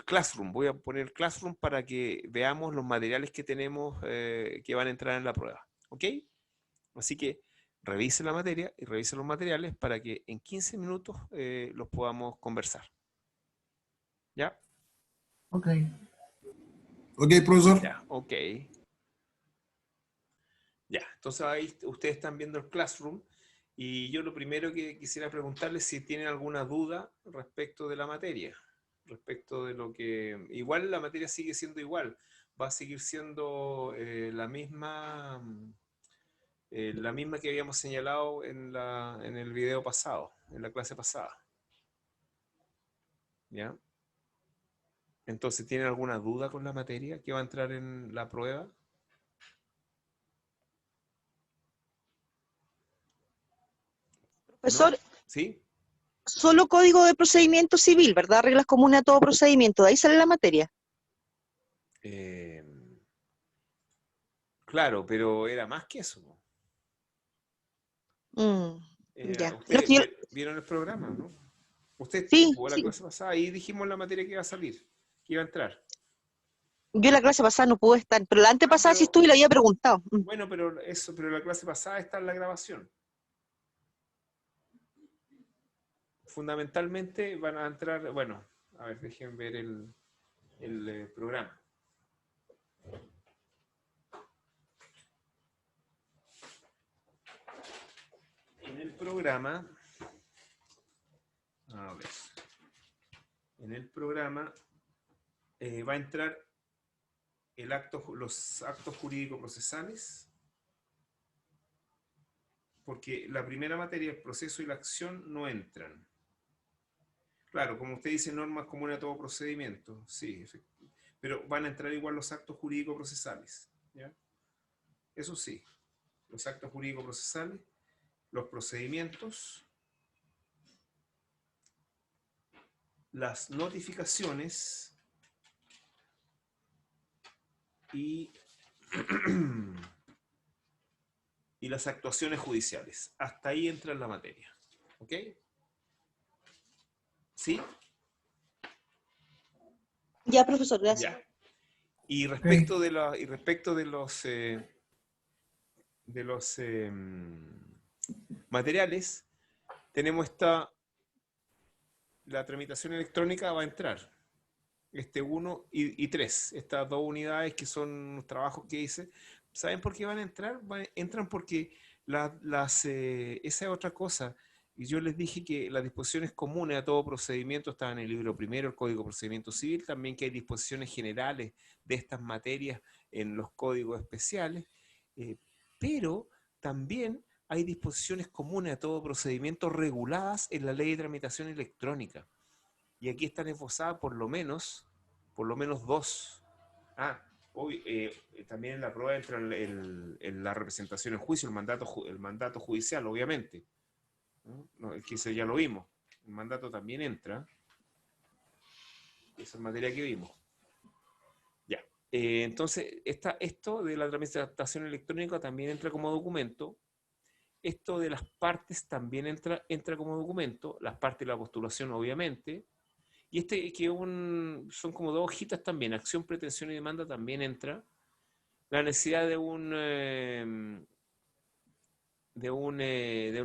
Classroom. Voy a poner el Classroom para que veamos los materiales que tenemos que van a entrar en la prueba. ¿Ok? Así que revise la materia y revise los materiales para que en 15 minutos los podamos conversar. ¿Ya? Ok. Ok, profesor. Ya, ok. Ya, entonces ahí ustedes están viendo el Classroom y yo lo primero que quisiera preguntarles si tienen alguna duda respecto de la materia, respecto de lo que... Igual la materia sigue siendo igual, va a seguir siendo la misma que habíamos señalado en el video pasado, en la clase pasada. ¿Ya? Entonces, ¿tienen alguna duda con la materia que va a entrar en la prueba? ¿No? Profesor, ¿Sí? solo código de procedimiento civil, ¿verdad? Reglas comunes a todo procedimiento, de ahí sale la materia. Eh, claro, pero era más que eso, ¿no? Mm, ya. Lo Ustedes que vieron el programa, ¿no? Usted sí, tuvo la sí. clase pasada y dijimos la materia que iba a salir, que iba a entrar. Yo la clase pasada no pude estar, pero la Ah, antepasada sí pero estuve y le había preguntado. bueno, pero la clase pasada está en la grabación. Fundamentalmente van a entrar, bueno, a ver, dejen ver el programa. En el programa, a ver, en el programa va a entrar los actos jurídicos procesales, porque la primera materia, el proceso y la acción, no entran. Claro, como usted dice, normas comunes a todo procedimiento, sí, pero van a entrar igual los actos jurídicos procesales, ¿ya? Eso sí, los actos jurídicos procesales, los procedimientos, las notificaciones y, y las actuaciones judiciales. Hasta ahí entra en la materia. ¿Ok? ¿Sí? Ya, profesor, gracias. Ya. Y respecto de los materiales, tenemos la tramitación electrónica va a entrar. 1 y 3, estas 2 unidades que son los trabajos que hice. ¿Saben por qué van a entrar? Entran porque esa es otra cosa. Y yo les dije que las disposiciones comunes a todo procedimiento estaban en el libro primero, el Código de Procedimiento Civil, también que hay disposiciones generales de estas materias en los códigos especiales, pero también hay disposiciones comunes a todo procedimiento reguladas en la Ley de Tramitación Electrónica. Y aquí están esbozadas por lo menos 2. También en la prueba entra la representación en juicio, el mandato judicial, obviamente. ¿No? Es que ese ya lo vimos. El mandato también entra. Esa es materia que vimos. Ya. Entonces, esto de la tramitación electrónica también entra como documento. Esto de las partes también entra como documento. Las partes de la postulación, obviamente. Y que son como 2 hojitas también. Acción, pretensión y demanda también entra. La necesidad de un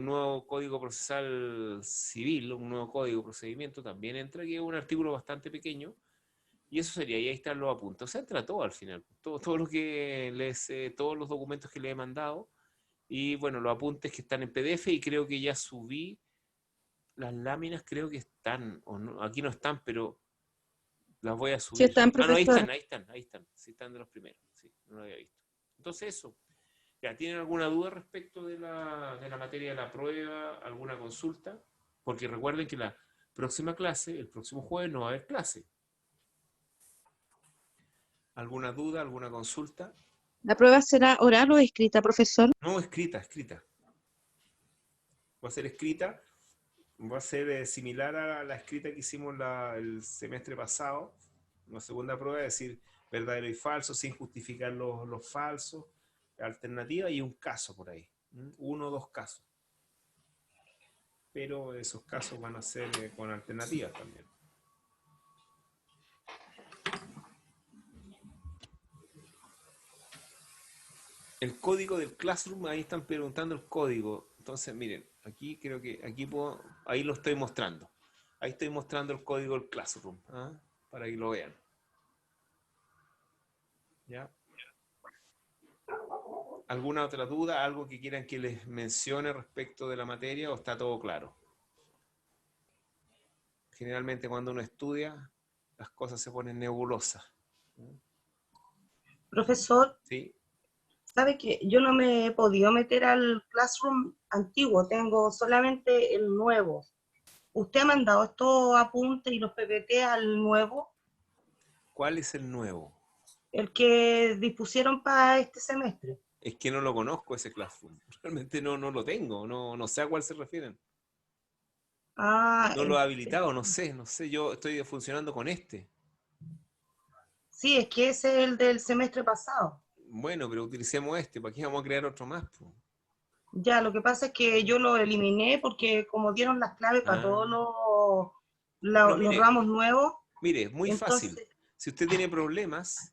nuevo código procesal civil, un nuevo código de procedimiento también entra, que es un artículo bastante pequeño. Y eso sería, y ahí están los apuntes. O sea, entra todo al final. Todo lo que todos los documentos que les he mandado. Y bueno, los apuntes que están en PDF, y creo que ya subí. Las láminas creo que están, o no, aquí no están, pero las voy a subir. Sí están, No, ahí profesor. están. Sí, están de los primeros. Sí, no lo había visto. Entonces eso. ¿Ya tienen alguna duda respecto de la materia de la prueba? ¿Alguna consulta? Porque recuerden que la próxima clase, el próximo jueves, no va a haber clase. ¿Alguna duda, alguna consulta? ¿La prueba será oral o escrita, profesor? No, escrita. Va a ser escrita. Va a ser similar a la escrita que hicimos el semestre pasado, la segunda prueba, es decir, verdadero y falso, sin justificar los falsos, alternativa y un caso por ahí, 1 o 2 casos. Pero esos casos van a ser con alternativas también. El código del Classroom, ahí están preguntando el código. Entonces, miren, aquí creo que ahí lo estoy mostrando. Ahí estoy mostrando el código del Classroom, para que lo vean. ¿Ya? ¿Alguna otra duda? ¿Algo que quieran que les mencione respecto de la materia o está todo claro? Generalmente cuando uno estudia, las cosas se ponen nebulosas. Profesor, ¿Sí? ¿sabe que yo no me he podido meter al Classroom antiguo? Tengo solamente el nuevo. ¿Usted ha mandado estos apuntes y los PPT al nuevo? ¿Cuál es el nuevo? El que dispusieron para este semestre. Es que no lo conozco ese Classroom. Realmente no lo tengo. No sé a cuál se refieren. Ah, No lo he habilitado, no sé. Yo estoy funcionando con este. sí, es que ese es el del semestre pasado. Bueno, pero utilicemos este. ¿Para qué vamos a crear otro más? Ya, lo que pasa es que yo lo eliminé porque como dieron las claves para todos Pero los mire, ramos nuevos, Mire, es muy entonces, fácil. Si usted tiene problemas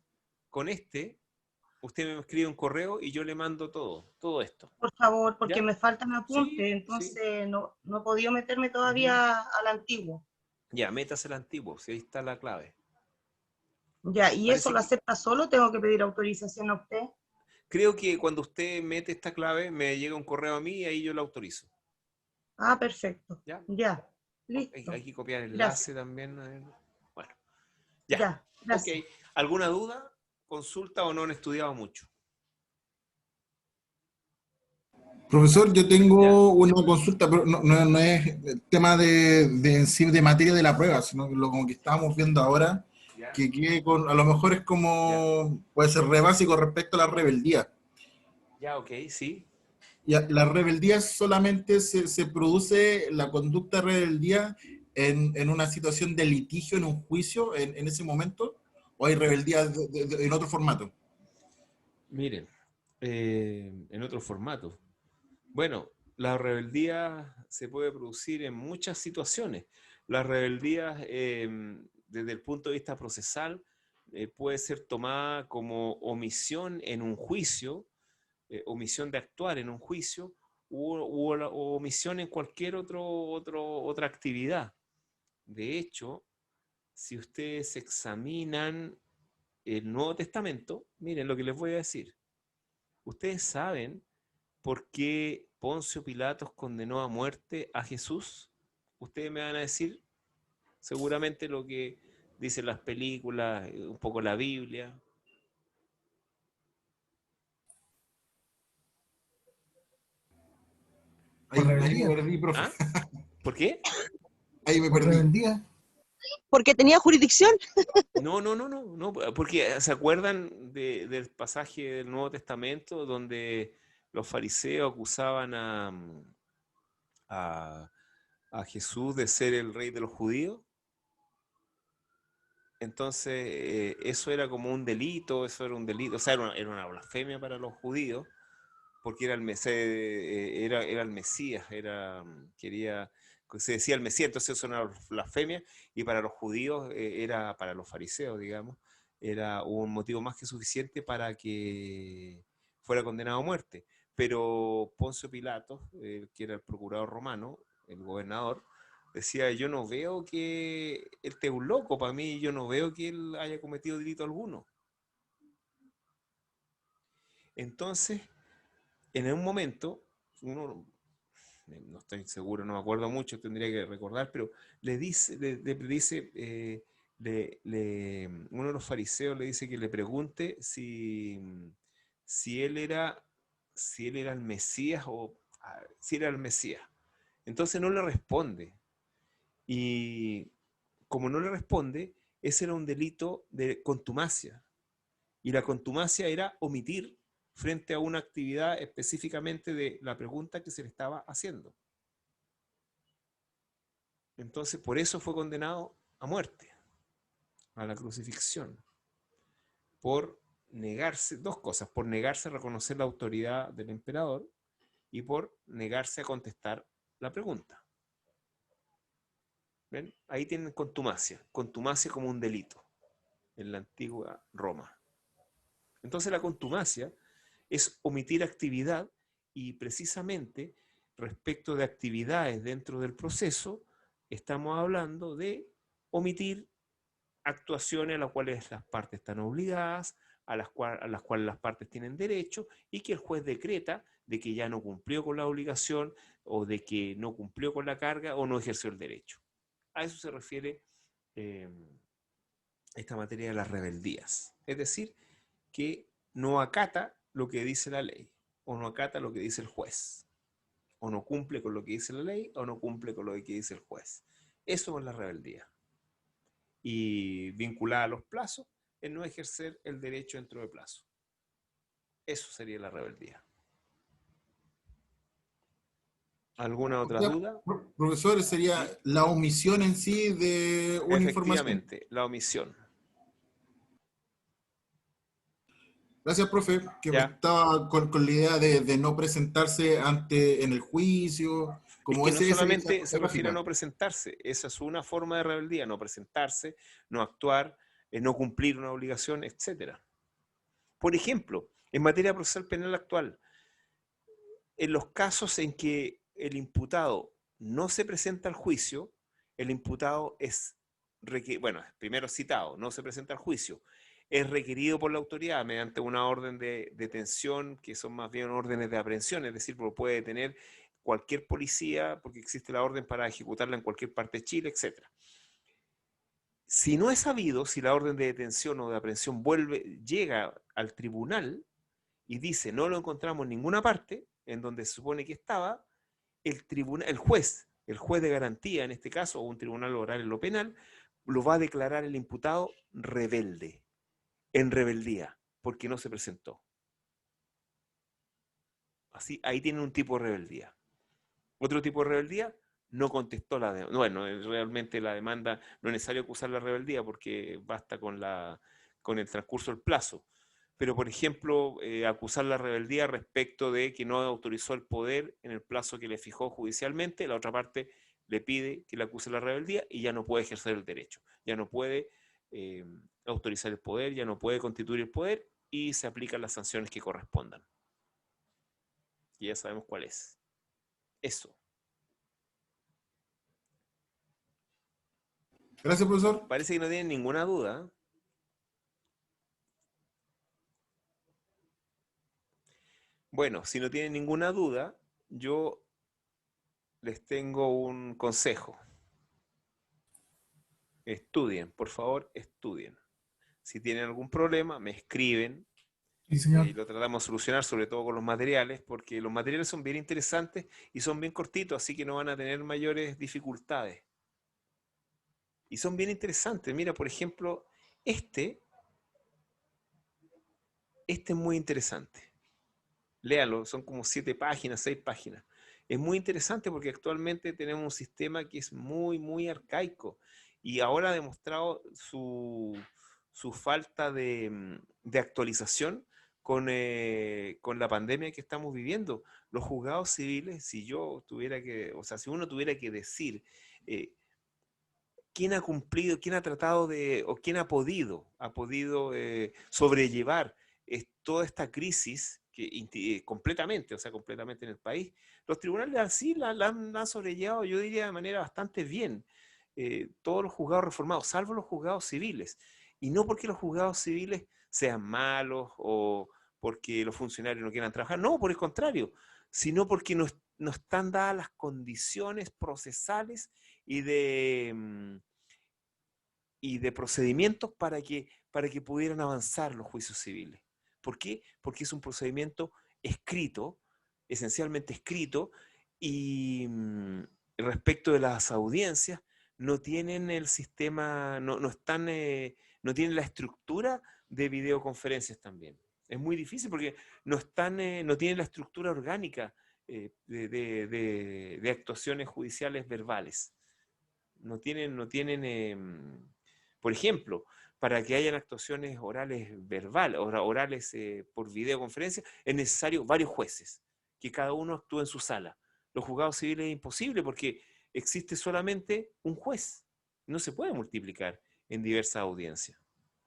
con usted me escribe un correo y yo le mando todo esto. por favor, porque ¿Ya? me faltan apuntes, Sí. entonces no he podido meterme Ujú. todavía al antiguo. Ya, métase el antiguo, si ahí está la clave. Ya, ¿y eso Parece lo que, acepta solo? ¿Tengo que pedir autorización a usted? creo que cuando usted mete esta clave, me llega un correo a mí y ahí yo la autorizo. Ah, perfecto. ¿Ya? Ya, Hay listo. que copiar el enlace Gracias. también. Bueno, ya. Ya, Ok. gracias. ¿Alguna duda? ¿Consulta o no han estudiado mucho? Profesor, yo ¿Ya? tengo una consulta, pero no es el tema en sí de materia de la prueba, sino que lo como que estábamos viendo ahora, ¿Ya? que a lo mejor es ¿Ya? como, puede ser re básico respecto a la rebeldía. Ya, ok, sí. Y la rebeldía solamente se produce la conducta de rebeldía en una situación de litigio, en un juicio, en ese momento, o hay rebeldía en otro formato. Miren, en otro formato. Bueno, la rebeldía se puede producir en muchas situaciones. La rebeldía, desde el punto de vista procesal, puede ser tomada como omisión en un juicio, omisión de actuar en un juicio, o omisión en cualquier otra actividad. De hecho, si ustedes examinan el Nuevo Testamento, miren lo que les voy a decir. Ustedes saben por qué Poncio Pilatos condenó a muerte a Jesús. Ustedes me van a decir seguramente lo que dicen las películas, un poco la Biblia. Ahí, Por ahí me rebeldía. perdí, profe. ¿Ah? ¿Por qué? Ahí me Por perdí. rebeldía. Porque tenía jurisdicción. No, porque ¿se acuerdan del pasaje del Nuevo Testamento donde los fariseos acusaban a, a Jesús de ser el rey de los judíos? Entonces, eso era como un delito, eso era un delito, o sea, era una blasfemia para los judíos, porque era el Mesías, se decía el Mesías, entonces eso era una blasfemia, y para los judíos, para los fariseos, digamos, era un motivo más que suficiente para que fuera condenado a muerte. Pero Poncio Pilato, que era el procurador romano, el gobernador, decía, yo no veo que él esté un loco, para mí yo no veo que él haya cometido delito alguno. Entonces, en un momento, uno, no estoy seguro, no me acuerdo mucho, tendría que recordar, pero uno de los fariseos le dice que le pregunte si él era, si él era el Mesías si era el Mesías. Entonces no le responde. Y como no le responde, ese era un delito de contumacia. Y la contumacia era omitir frente a una actividad específicamente de la pregunta que se le estaba haciendo. Entonces, por eso fue condenado a muerte, a la crucifixión, por negarse, dos cosas, por negarse a reconocer la autoridad del emperador y por negarse a contestar la pregunta. ¿Ven? Ahí tienen contumacia como un delito en la antigua Roma. Entonces la contumacia es omitir actividad y precisamente respecto de actividades dentro del proceso estamos hablando de omitir actuaciones a las cuales las partes están obligadas, a las cuales las partes tienen derecho y que el juez decreta de que ya no cumplió con la obligación o de que no cumplió con la carga o no ejerció el derecho. A eso se refiere esta materia de las rebeldías. Es decir, que no acata lo que dice la ley, o no acata lo que dice el juez, o no cumple con lo que dice la ley, o no cumple con lo que dice el juez. Eso es la rebeldía. Y vinculada a los plazos, es no ejercer el derecho dentro de plazo. Eso sería la rebeldía. ¿Alguna otra duda? Profesor, sería la omisión en sí de una información. Efectivamente, la omisión. Gracias, profe, que Ya. estaba con la idea de no presentarse en el juicio, como es que no solamente esa se refiere a gráfica. no presentarse, esa es una forma de rebeldía, no presentarse, no actuar, no cumplir una obligación, etc. Por ejemplo, en materia procesal penal actual, en los casos en que el imputado no se presenta al juicio, el imputado es, primero citado, no se presenta al juicio, es requerido por la autoridad mediante una orden de detención, que son más bien órdenes de aprehensión, es decir, puede detener cualquier policía, porque existe la orden para ejecutarla en cualquier parte de Chile, etc. Si no es sabido si la orden de detención o de aprehensión llega al tribunal y dice no lo encontramos en ninguna parte en donde se supone que estaba, el juez de garantía en este caso, o un tribunal oral en lo penal, lo va a declarar el imputado rebelde, en rebeldía, porque no se presentó. Así, ahí tienen un tipo de rebeldía. Otro tipo de rebeldía, no contestó la demanda. Bueno, realmente la demanda no es necesario acusar la rebeldía porque basta con el transcurso del plazo. pero por ejemplo, acusar la rebeldía respecto de que no autorizó el poder en el plazo que le fijó judicialmente, la otra parte le pide que le acuse la rebeldía y ya no puede ejercer el derecho, ya no puede autorizar el poder, ya no puede constituir el poder y se aplican las sanciones que correspondan. Y ya sabemos cuál es. Eso. Gracias, profesor. Parece que no tienen ninguna duda. Bueno, si no tienen ninguna duda, yo les tengo un consejo. Estudien, por favor, estudien. Si tienen algún problema, me escriben Sí, señor. y lo tratamos de solucionar, sobre todo con los materiales, porque los materiales son bien interesantes y son bien cortitos, así que no van a tener mayores dificultades. Y son bien interesantes. Mira, por ejemplo, este es muy interesante. Léalo, son como 7 páginas, 6 páginas. Es muy interesante porque actualmente tenemos un sistema que es muy, muy arcaico y ahora ha demostrado su falta de actualización con la pandemia que estamos viviendo. Los juzgados civiles, si yo tuviera que, o sea, si uno tuviera que decir quién ha cumplido, quién ha tratado de, o quién ha podido sobrellevar toda esta crisis completamente, o sea, completamente en el país, los tribunales así la han sobrellevado, yo diría, de manera bastante bien. Todos los juzgados reformados, salvo los juzgados civiles. Y no porque los juzgados civiles sean malos o porque los funcionarios no quieran trabajar, no, por el contrario, sino porque no están dadas las condiciones procesales y de procedimientos para que pudieran avanzar los juicios civiles. ¿Por qué? Porque es un procedimiento escrito, esencialmente escrito, y respecto de las audiencias, no tienen el sistema, no tienen la estructura de videoconferencias también. Es muy difícil porque no tienen la estructura orgánica de actuaciones judiciales verbales. No tienen por ejemplo, para que hayan actuaciones orales orales por videoconferencia, es necesario varios jueces, que cada uno actúe en su sala. Los juzgados civiles es imposible porque existe solamente un juez. No se puede multiplicar en diversas audiencias.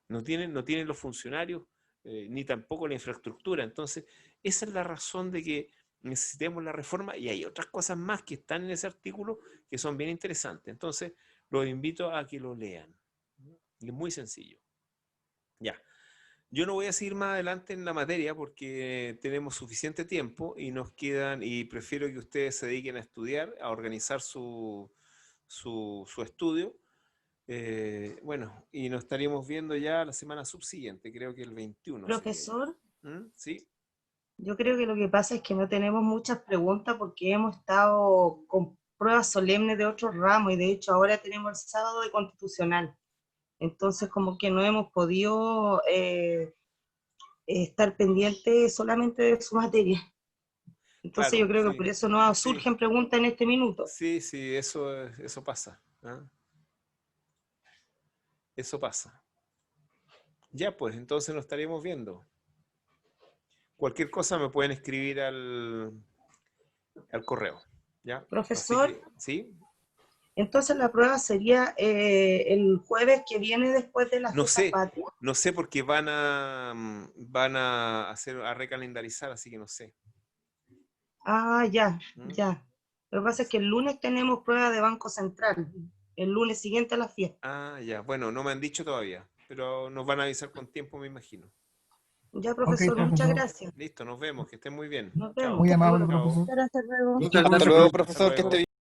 No tienen los funcionarios ni tampoco la infraestructura. Entonces, esa es la razón de que necesitemos la reforma y hay otras cosas más que están en ese artículo que son bien interesantes. Entonces, los invito a que lo lean. Es muy sencillo. Ya. Yo no voy a seguir más adelante en la materia porque tenemos suficiente tiempo y nos quedan, y prefiero que ustedes se dediquen a estudiar, a organizar su estudio. Bueno, y nos estaríamos viendo ya la semana subsiguiente, creo que el 21. Profesor, ¿Sí? yo creo que lo que pasa es que no tenemos muchas preguntas porque hemos estado con pruebas solemnes de otros ramos y de hecho ahora tenemos el sábado de constitucional. Entonces como que no hemos podido estar pendientes solamente de su materia. Entonces Claro, yo creo sí. que por eso no surgen preguntas en este minuto. Sí, eso pasa. ¿Ah? Eso pasa. Ya, pues, entonces nos estaremos viendo. Cualquier cosa me pueden escribir al correo. ¿Ya? Profesor, Así que, ¿sí? entonces la prueba sería el jueves que viene después de la No fiesta sé, patria. no sé porque van a recalendarizar, así que no sé. Ah, ya, ¿Mm? ya. Lo que pasa es que el lunes tenemos prueba de Banco Central, el lunes siguiente a la fiesta. Ah, ya. Bueno, no me han dicho todavía, pero nos van a avisar con tiempo, me imagino. Ya, profesor, Ok, muchas profesor. gracias. Listo, nos vemos, que estén muy bien. Nos Chao. vemos. Muy amable, Chao. profesor. Hasta luego. Muchas Hasta gracias, luego, profesor. Hasta luego.